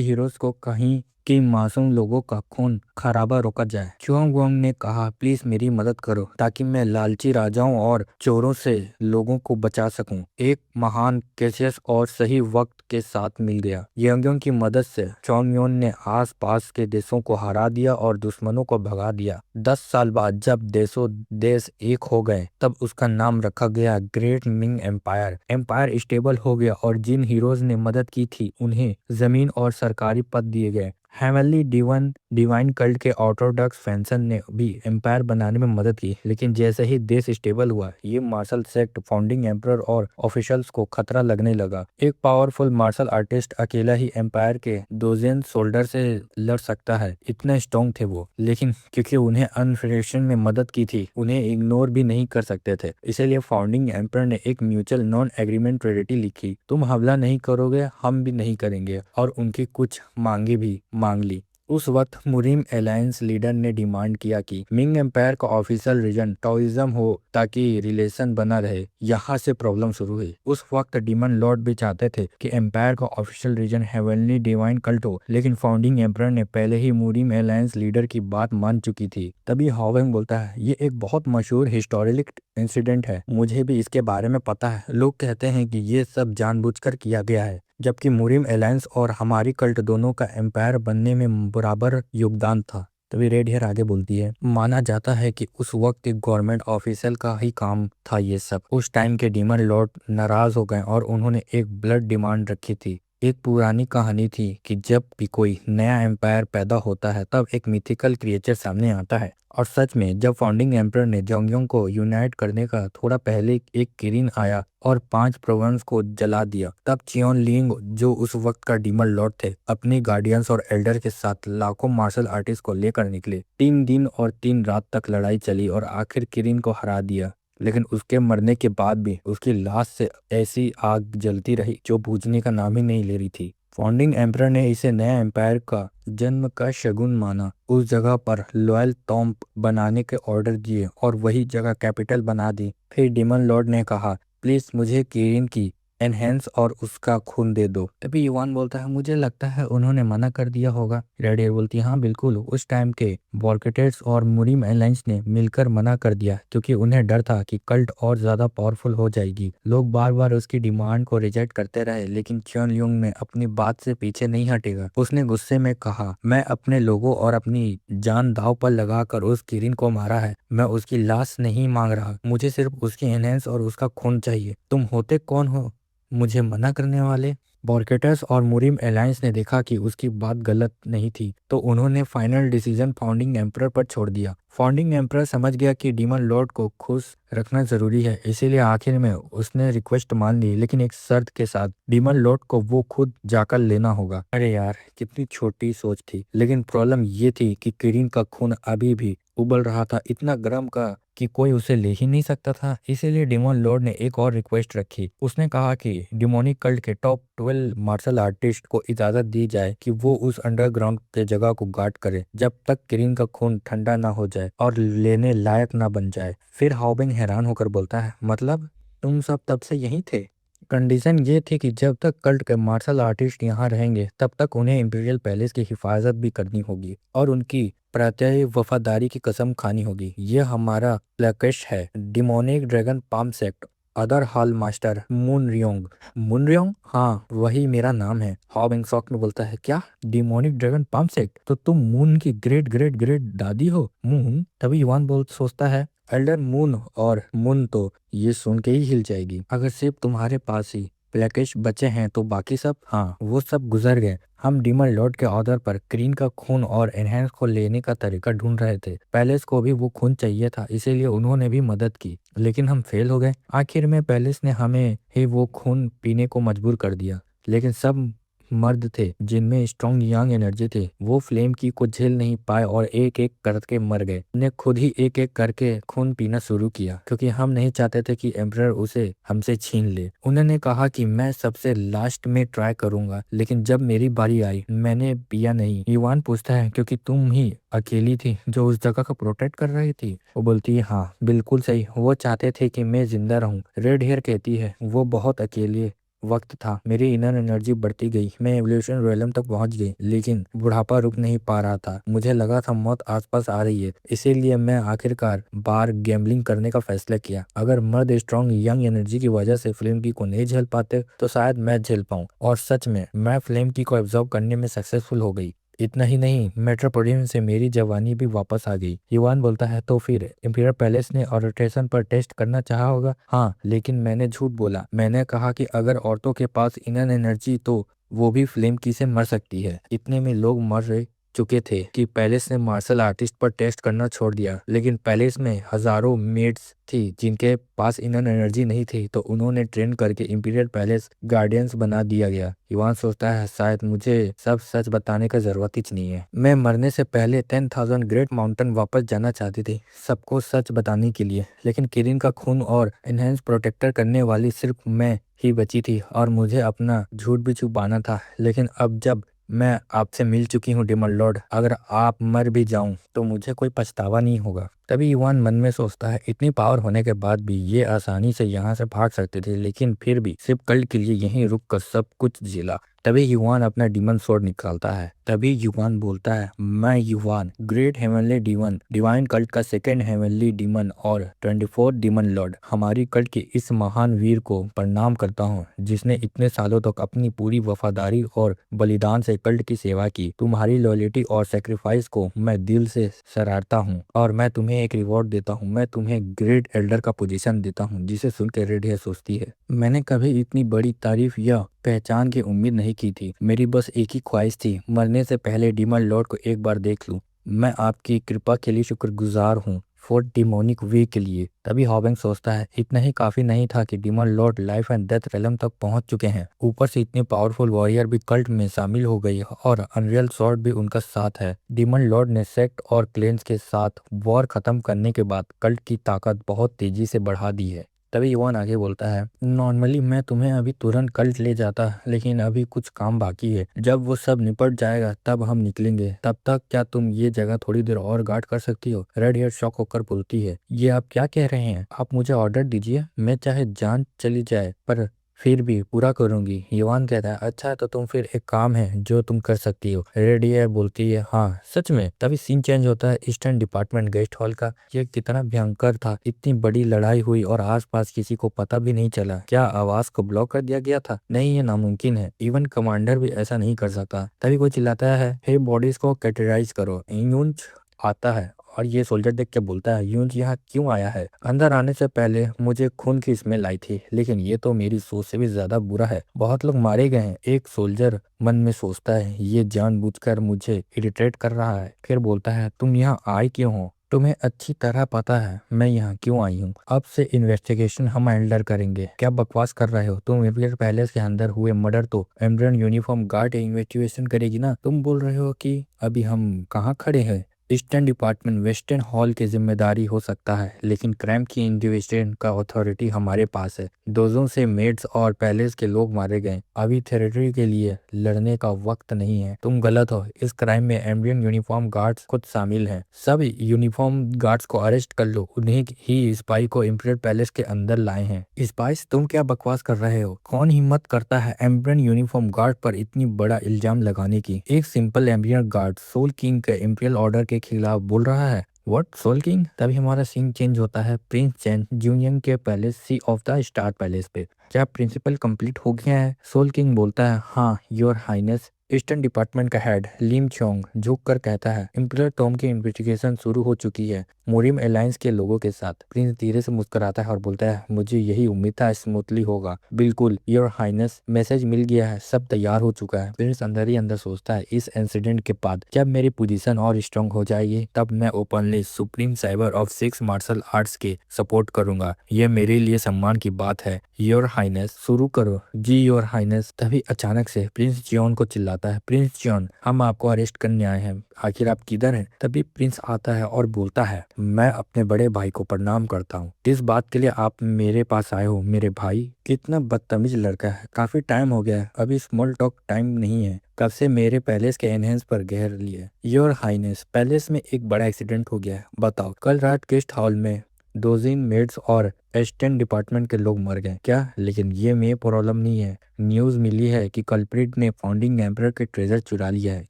Speaker 1: हीरोज को कहीं कि मासूम लोगों का खून खराबा रोका जाए। चुआंग वोंग ने कहा, प्लीज मेरी मदद करो ताकि मैं लालची राजाओं और चोरों से लोगों को बचा सकूं। एक महान केसियस और सही वक्त के साथ मिल गया। यंगयोंग की मदद से चोंगयोन ने आस पास के देशों को हरा दिया और दुश्मनों को भगा दिया। 10 साल बाद जब देश एक हो गए, तब उसका नाम रखा गया great Ming empire. Empire stable हो गया और जिन हीरोज ने मदद की थी उन्हें जमीन और सरकारी पद दिए गए। हेवनली डिवाइन कल्ट के ऑर्थोडॉक्स फैंसन ने भी एम्पायर बनाने में मदद की, लेकिन जैसे ही देश स्टेबल हुआ, ये मार्शल सेक्ट फाउंडिंग एम्परर और ऑफिशियल्स को खतरा लगने लगा। एक पावरफुल मार्शल आर्टिस्ट अकेला ही एम्पायर के डोजेन सोल्डर से लड़ सकता है, इतने स्ट्रॉन्ग थे वो। लेकिन क्योंकि उन्हें अनफेडरेशन में मदद की थी, उन्हें इग्नोर भी नहीं कर सकते थे। इसीलिए फाउंडिंग एम्परर ने एक म्यूचुअल नॉन एग्रीमेंट ट्रेडिटी लिखी, तुम हमला नहीं करोगे, हम भी नहीं करेंगे, और उनकी कुछ मांगे भी मांग ली। उस वक्त मुरिम अलायंस लीडर ने डिमांड किया कि मिंग एम्पायर का ऑफिशियल रीजन टोइज्म हो ताकि रिलेशन बना रहे। यहाँ से प्रॉब्लम शुरू हुई। उस वक्त डीमन लॉर्ड भी चाहते थे कि एम्पायर का official region heavenly divine cult हो, लेकिन फाउंडिंग एम्पायर ने पहले ही मुरिम अलायंस लीडर की बात मान चुकी थी। तभी हावेंग बोलता है, ये एक बहुत मशहूर हिस्टोरिक इंसिडेंट है, मुझे भी इसके बारे में पता है। लोग कहते हैं कि ये सब जानबूझकर किया गया है, जबकि मुरिम अलायंस और हमारी कल्ट दोनों का एम्पायर बनने में बराबर योगदान था। तभी रेड हेयर आगे बोलती है, माना जाता है कि उस वक्त एक गवर्नमेंट ऑफिसर का ही काम था ये सब। उस टाइम के डीमन लॉर्ड नाराज हो गए और उन्होंने एक ब्लड डिमांड रखी थी। एक पुरानी कहानी थी कि जब भी कोई नया एम्पायर पैदा होता है, तब एक मिथिकल क्रिएचर सामने आता है। और सच में जब फाउंडिंग एम्परर ने जोंगयोंग को यूनाइट करने का थोड़ा पहले एक किरिन आया और 5 प्रोविंस को जला दिया, तब चियोन लिंग, जो उस वक्त का डीमन लॉर्ड थे, अपनी गार्डियंस और एल्डर के साथ लाखों मार्शल आर्टिस्ट को लेकर निकले। 3 दिन और 3 रात तक लड़ाई चली और आखिर किरिन को हरा दिया। लेकिन उसके मरने के बाद भी उसकी लाश से ऐसी आग जलती रही जो बुझने का नाम ही नहीं ले रही थी। फाउंडिंग एम्परर ने इसे नया एम्पायर का जन्म का शगुन माना। उस जगह पर लॉयल टॉम्ब बनाने के ऑर्डर दिए और वही जगह कैपिटल बना दी। फिर डीमन लॉर्ड ने कहा, प्लीज मुझे किरिन की एनहेंस और उसका खून दे दो। तभी युवान बोलता है मुझे लगता है उन्होंने मना कर दिया होगा। रेड हेयर बोलती है हाँ बिल्कुल, उस टाइम के वॉल्केटेट्स और मुरीम एलायंस ने मिलकर मना कर दिया क्योंकि उन्हें डर था कि कल्ट और ज्यादा पावरफुल हो जाएगी। लोग बार बार उसकी डिमांड को रिजेक्ट करते रहे लेकिन च्योन लियोंग ने अपनी बात से पीछे नहीं हटेगा। उसने गुस्से में कहा मैं अपने लोगों और अपनी जान दांव पर लगाकर उस किरिन को मारा है। मैं उसकी लाश नहीं मांग रहा, मुझे सिर्फ उसकी एनहेंस और उसका खून चाहिए। तुम होते कौन हो मुझे मना करने वाले? बॉर्केटस और मुरिम अलायंस ने देखा कि उसकी बात गलत नहीं थी तो उन्होंने फाइनल डिसीजन फाउंडिंग एम्परर पर छोड़ दिया। फाउंडिंग एम्परर समझ गया कि डीमन लॉर्ड को खुश रखना जरूरी है, इसीलिए आखिर में उसने रिक्वेस्ट मान ली लेकिन एक शर्त के साथ, डीमन लॉर्ड को वो खुद जाकर लेना होगा। अरे यार कितनी छोटी सोच थी, लेकिन प्रॉब्लम ये थी कि किरीन का खून अभी भी उबल रहा था, इतना गर्म का कि कोई उसे ले ही नहीं सकता था। इसीलिए डिमोन लॉर्ड ने एक और रिक्वेस्ट रखी। उसने कहा कि डिमोनिक कल्ट के टॉप 12 मार्शल आर्टिस्ट को इजाजत दी जाए कि वो उस अंडरग्राउंड के जगह को गार्ड करे जब तक किरीन का खून ठंडा ना हो जाए और लेने लायक ना बन जाए। फिर हाओबिंग हैरान होकर बोलता है मतलब तुम सब तब से यहीं थे? कंडीशन ये थी कि जब तक कल्ट के मार्शल आर्टिस्ट यहाँ रहेंगे तब तक उन्हें इंपीरियल पैलेस की हिफाजत भी करनी होगी और उनकी प्रत्यय वफादारी की कसम खानी होगी। ये हमारा प्लेकेश है। Demonic dragon palm sect, other hall master Moon Ryong. Moon Ryong, हाँ वही मेरा नाम है। हॉब इंगसॉक में बोलता है क्या डिमोनिक ड्रैगन पाम सेक्ट? तो तुम मून की ग्रेट ग्रेट ग्रेट दादी हो मून? तभी युवान बोल सोचता है एल्डर मून और मून तो ये सुन के ही हिल जाएगी। अगर सिर्फ तुम्हारे पास ही प्लेकेश बचे हैं तो बाकी सब? हाँ वो सब गुजर गए। हम डीमन लॉर्ड के ऑर्डर पर क्रीन का खून और एनहेंस को लेने का तरीका ढूंढ रहे थे। पैलेस को भी वो खून चाहिए था, इसीलिए उन्होंने भी मदद की लेकिन हम फेल हो गए। आखिर में पैलेस ने हमें ही वो खून पीने को मजबूर कर दिया। लेकिन सब मर्द थे जिनमें स्ट्रॉन्ग यंग एनर्जी थे, वो फ्लेम की को झेल नहीं पाए और एक एक करके मर गए। हमने खुद ही एक एक करके खून पीना शुरू किया क्योंकि हम नहीं चाहते थे कि एम्परर उसे हमसे छीन ले। उन्होंने कहा कि मैं सबसे लास्ट में ट्राई करूंगा, लेकिन जब मेरी बारी आई मैंने पिया नहीं। युवान पूछता है क्योंकि तुम ही अकेली थी जो उस जगह को प्रोटेक्ट कर रही थी? वो बोलती है हाँ बिल्कुल सही, वो चाहते थे कि मैं जिंदा रहूं। रेड हेयर कहती है वो बहुत अकेले वक्त था, मेरी इनर एनर्जी बढ़ती गई, मैं एवोल्यूशन रियलम तक पहुंच गई लेकिन बुढ़ापा रुक नहीं पा रहा था। मुझे लगा था मौत आसपास आ रही है, इसीलिए मैं आखिरकार बार गैम्बलिंग करने का फैसला किया। अगर मर्द स्ट्रॉन्ग यंग एनर्जी की वजह से फ्लेम की को नहीं झेल पाते तो शायद मैं झेल पाऊं। और सच में मैं फ्लेम की को एब्जॉर्ब करने में सक्सेसफुल हो गई। इतना ही नहीं, मेट्रोपोलियन से मेरी जवानी भी वापस आ गई। युवान बोलता है तो फिर इंपीरियल पैलेस ने ऑरिटेशन पर टेस्ट करना चाहा होगा? हाँ लेकिन मैंने झूठ बोला। मैंने कहा कि अगर औरतों के पास इनर एनर्जी तो वो भी फ्लेम की से मर सकती है। इतने में लोग मर रहे चुके थे कि पैलेस ने मार्शल आर्टिस्ट पर टेस्ट करना छोड़ दिया। लेकिन पैलेस में हजारों मेड्स थी जिनके पास इनर एनर्जी नहीं थी तो उन्होंने ट्रेन करके इंपीरियल पैलेस गार्डियंस बना दिया गया। युवान सोचता है शायद मुझे सब सच बताने का जरूरत ही नहीं है। मैं मरने से पहले 10,000 ग्रेट माउंटेन वापस जाना चाहती थी सबको सच बताने के लिए, लेकिन किरिन का खून और एनहेंस प्रोटेक्टर करने वाली सिर्फ मैं ही बची थी और मुझे अपना झूठ भी छुपाना था। लेकिन अब जब मैं आपसे मिल चुकी हूँ डिमन लॉर्ड, अगर आप मर भी जाऊं तो मुझे कोई पछतावा नहीं होगा। तभी युवान मन में सोचता है इतनी पावर होने के बाद भी ये आसानी से यहाँ से भाग सकते थे, लेकिन फिर भी सिर्फ कल के लिए यहीं रुक कर सब कुछ झेला। तभी युवान अपना डीमन स्वॉर्ड निकालता है। तभी युवान बोलता है मैं युवान, great heavenly demon, divine cult का सेकंड हेवनली डीमन और 24 डीमन लॉर्ड, हमारी कल्ट के इस महान वीर को प्रणाम करता हूँ जिसने इतने सालों तक अपनी पूरी वफादारी और बलिदान से कल्ट की सेवा की। तुम्हारी लॉयल्टी और सेक्रीफाइस को मैं दिल से सराहता हूँ और मैं तुम्हें एक रिवॉर्ड देता हूँ। मैं तुम्हें ग्रेट एल्डर का पोजीशन देता हूँ। जिसे सुन के रेड हेयर सोचती है मैंने कभी इतनी बड़ी तारीफ या पहचान की उम्मीद नहीं की थी। मेरी बस एक ही ख्वाहिश थी, मरने से पहले डीमन लॉर्ड को एक बार देख लूं। मैं आपकी कृपा के लिए शुक्रगुजार हूँ, फॉर डिमोनिक वे के लिए। तभी हॉबिंग सोचता है इतना ही काफी नहीं था कि demon lord life and death realm तक पहुंच चुके हैं, ऊपर से इतने पावरफुल वॉरियर भी कल्ट में शामिल हो गई और अनरियल स्वॉर्ड भी उनका साथ है। डीमन लॉर्ड ने सेक्ट और क्लेंस के साथ वॉर खत्म करने के बाद कल्ट की ताकत बहुत तेजी से बढ़ा दी है। तभी युवान आगे बोलता है नॉर्मली मैं तुम्हें अभी तुरंत कल्ट ले जाता, लेकिन अभी कुछ काम बाकी है। जब वो सब निपट जाएगा तब हम निकलेंगे। तब तक क्या तुम ये जगह थोड़ी देर और गार्ड कर सकती हो? रेड हेयर शॉक होकर बोलती है ये आप क्या कह रहे हैं? आप मुझे ऑर्डर दीजिए, मैं चाहे जान चली जाए पर फिर भी पूरा करूंगी। युवान कहता है अच्छा तो तुम फिर एक काम है जो तुम कर सकती हो। रेडियर बोलती है हाँ सच में। तभी सीन चेंज होता है ईस्टर्न डिपार्टमेंट गेस्ट हॉल का। ये कितना भयंकर था, इतनी बड़ी लड़ाई हुई और आसपास किसी को पता भी नहीं चला। क्या आवाज को ब्लॉक कर दिया गया था? नहीं, ये नामुमकिन है, इवन कमांडर भी ऐसा नहीं कर सकता। तभी कोई चिल्लाता है हे बॉडीज को कैटेगराइज करो। यूंज आता है और ये सोल्जर देख के बोलता है यूंज यहाँ क्यों आया है? अंदर आने से पहले मुझे खून की स्मेल आई थी, लेकिन ये तो मेरी सोच से भी ज्यादा बुरा है। बहुत लोग मारे गए हैं। एक सोल्जर मन में सोचता है ये जानबूझकर मुझे इरिटेट कर रहा है। फिर बोलता है तुम यहाँ आए क्यों हो? तुम्हें अच्छी तरह पता है मैं यहाँ क्यों आई हूँ। अब से इन्वेस्टिगेशन हम हैंडलर करेंगे। क्या बकवास कर रहे हो तुम? एम्पियर पैलेस के अंदर हुए मर्डर तो एम्ब्रियन यूनिफॉर्म गार्ड इन्वेस्टिगेशन करेगी ना। तुम बोल रहे हो कि अभी हम कहाँ खड़े हैं? ईस्टर्न डिपार्टमेंट वेस्टर्न हॉल की जिम्मेदारी हो सकता है, लेकिन क्राइम की इन्वेस्टिगेशन का अथॉरिटी हमारे पास है। डोजों से मेड्स और पैलेस के लोग मारे गए। अभी टेरिटरी के लिए लड़ने का वक्त नहीं है। तुम गलत हो। इस क्राइम में एम्बियन यूनिफॉर्म गार्ड्स खुद शामिल हैं। सब यूनिफॉर्म गार्ड्स को अरेस्ट कर लो। उन्हें ही स्पाई को इम्पीरियल पैलेस के अंदर लाए हैं। स्पाइस तुम क्या बकवास कर रहे हो? कौन हिम्मत करता है एम्बियन यूनिफॉर्म गार्ड पर इतनी बड़ा इल्जाम लगाने की? एक सिंपल एम्बियन गार्ड सोल किंग के इम्पीरियल ऑर्डर के खिलाफ बोल रहा है। What soul king? तभी हमारा सीन चेंज होता है प्रिंस चैन जूनियन के palace sea of the star palace पे। क्या प्रिंसिपल कंप्लीट हो गया है? सोल किंग बोलता है हाँ योर हाइनेस। ईस्टर्न डिपार्टमेंट का हेड लिम चोंग झुक कर कहता है इम्पीरियल टॉम की इन्वेस्टिगेशन शुरू हो चुकी है मोरिम अलायंस के लोगों के साथ। प्रिंस धीरे से मुस्कुराता है और बोलता है मुझे यही उम्मीद था स्मूथली होगा। बिल्कुल योर हाइनेस, मैसेज मिल गया है, सब तैयार हो चुका है। प्रिंस अंदर ही अंदर सोचता है इस इंसिडेंट के बाद जब मेरी पोजीशन और स्ट्रांग हो जाएगी तब मैं openly supreme cyber of 6 martial arts के सपोर्ट करूंगा। ये मेरे लिए सम्मान की बात है। योर हाइनेस शुरू करो। जी योर हाइनेस। तभी अचानक से प्रिंस जियोन को चिल्लाता है प्रिंस जियोन हम आपको अरेस्ट करने आए हैं, आखिर आप किधर हैं? तभी प्रिंस आता है और बोलता है मैं अपने बड़े भाई को प्रणाम करता हूँ। किस बात के लिए आप मेरे पास आए हो मेरे भाई? कितना बदतमीज लड़का है। काफी टाइम हो गया है, अभी स्मॉल टॉक टाइम नहीं है। कब से मेरे पैलेस के एनहेंस पर घेर लिए? योर हाइनेस पैलेस में एक बड़ा एक्सीडेंट हो गया है। बताओ कल रात गेस्ट हॉल में डोजिन मेड्स और एस्टेंट डिपार्टमेंट के लोग मर गए क्या? लेकिन ये में प्रॉब्लम नहीं है। न्यूज मिली है कि कल्प्रिट ने फाउंडिंग एम्परर के ट्रेजर चुरा लिया है।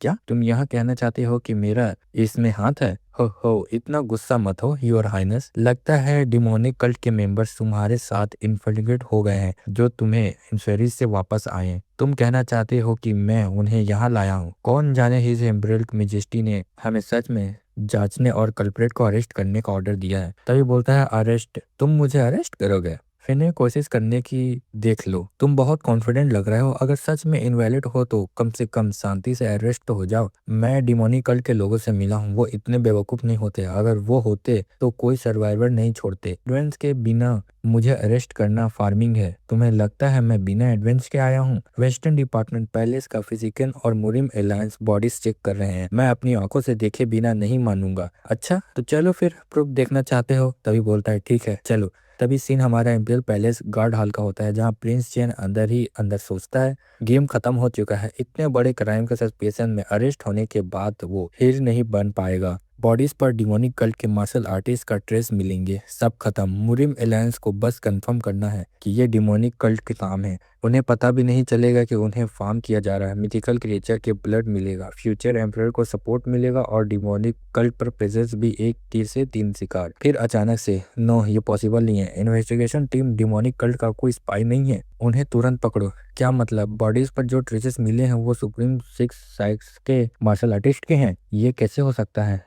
Speaker 1: क्या तुम यहाँ कहना चाहते हो कि मेरा इसमें हाथ है? हो इतना गुस्सा मत हो योर हाइनेस। लगता है डिमोनिक कल्ट के मेंबर्स तुम्हारे साथ इन्फिल्ट्रेट हो गए हैं जो तुम्हें इंफेरिस से वापस आए हैं। तुम कहना चाहते हो कि मैं उन्हें यहाँ लाया हूँ? कौन जाने हिज इम्पीरियल मेजेस्टी ने हमें सच में जांचने और कल्प्रेट को अरेस्ट करने का ऑर्डर दिया है। तभी बोलता है अरेस्ट? तुम मुझे अरेस्ट करोगे? फिर कोशिश करने की देख लो। तुम बहुत कॉन्फिडेंट लग रहे हो। अगर सच में इनवैलिड हो तो कम से कम शांति से अरेस्ट तो हो जाओ। मैं डिमोनिक कल्ट के लोगों से मिला हूँ, वो इतने बेवकूफ नहीं होते। अगर वो होते तो कोई सर्वाइवर नहीं छोड़ते। एडवेंस के बिना मुझे अरेस्ट करना फार्मिंग है। तुम्हें लगता है मैं बिना एडवेंस के आया हूँ? वेस्टर्न डिपार्टमेंट पैलेस का फिजिकल और मुरिम अलायंस बॉडीज चेक कर रहे हैं। मैं अपनी आंखों से देखे बिना नहीं मानूंगा। अच्छा तो चलो फिर प्रूफ देखना चाहते हो? तभी बोलता है ठीक है चलो। तभी सीन हमारा इम्पीरियल पैलेस गार्ड हॉल का होता है जहाँ प्रिंस चेन अंदर ही अंदर सोचता है गेम खत्म हो चुका है। इतने बड़े क्राइम के सस्पेंशन में अरेस्ट होने के बाद वो हीर नहीं बन पाएगा। बॉडीज पर डिमोनिक कल्ट के मार्शल आर्टिस्ट का ट्रेस मिलेंगे। सब खत्म। मुरिम अलायंस को बस कंफर्म करना है कि ये डिमोनिक कल्ट के काम है। उन्हें पता भी नहीं चलेगा कि उन्हें फार्म किया जा रहा है। मिथिकल क्रिएचर के ब्लड मिलेगा, फ्यूचर एम्परर को सपोर्ट मिलेगा और डिमोनिक कल्ट पर प्रेजेंस भी। एक तीर से तीन शिकार। फिर अचानक से नो ये पॉसिबल नहीं है। इन्वेस्टिगेशन टीम डिमोनिक कल्ट का कोई स्पाई नहीं है, उन्हें तुरंत पकड़ो। क्या मतलब? बॉडीज पर जो ट्रेसेस मिले हैं वो सुप्रीम सिक्स साइक्स के मार्शल आर्टिस्ट के हैं? ये कैसे हो सकता है?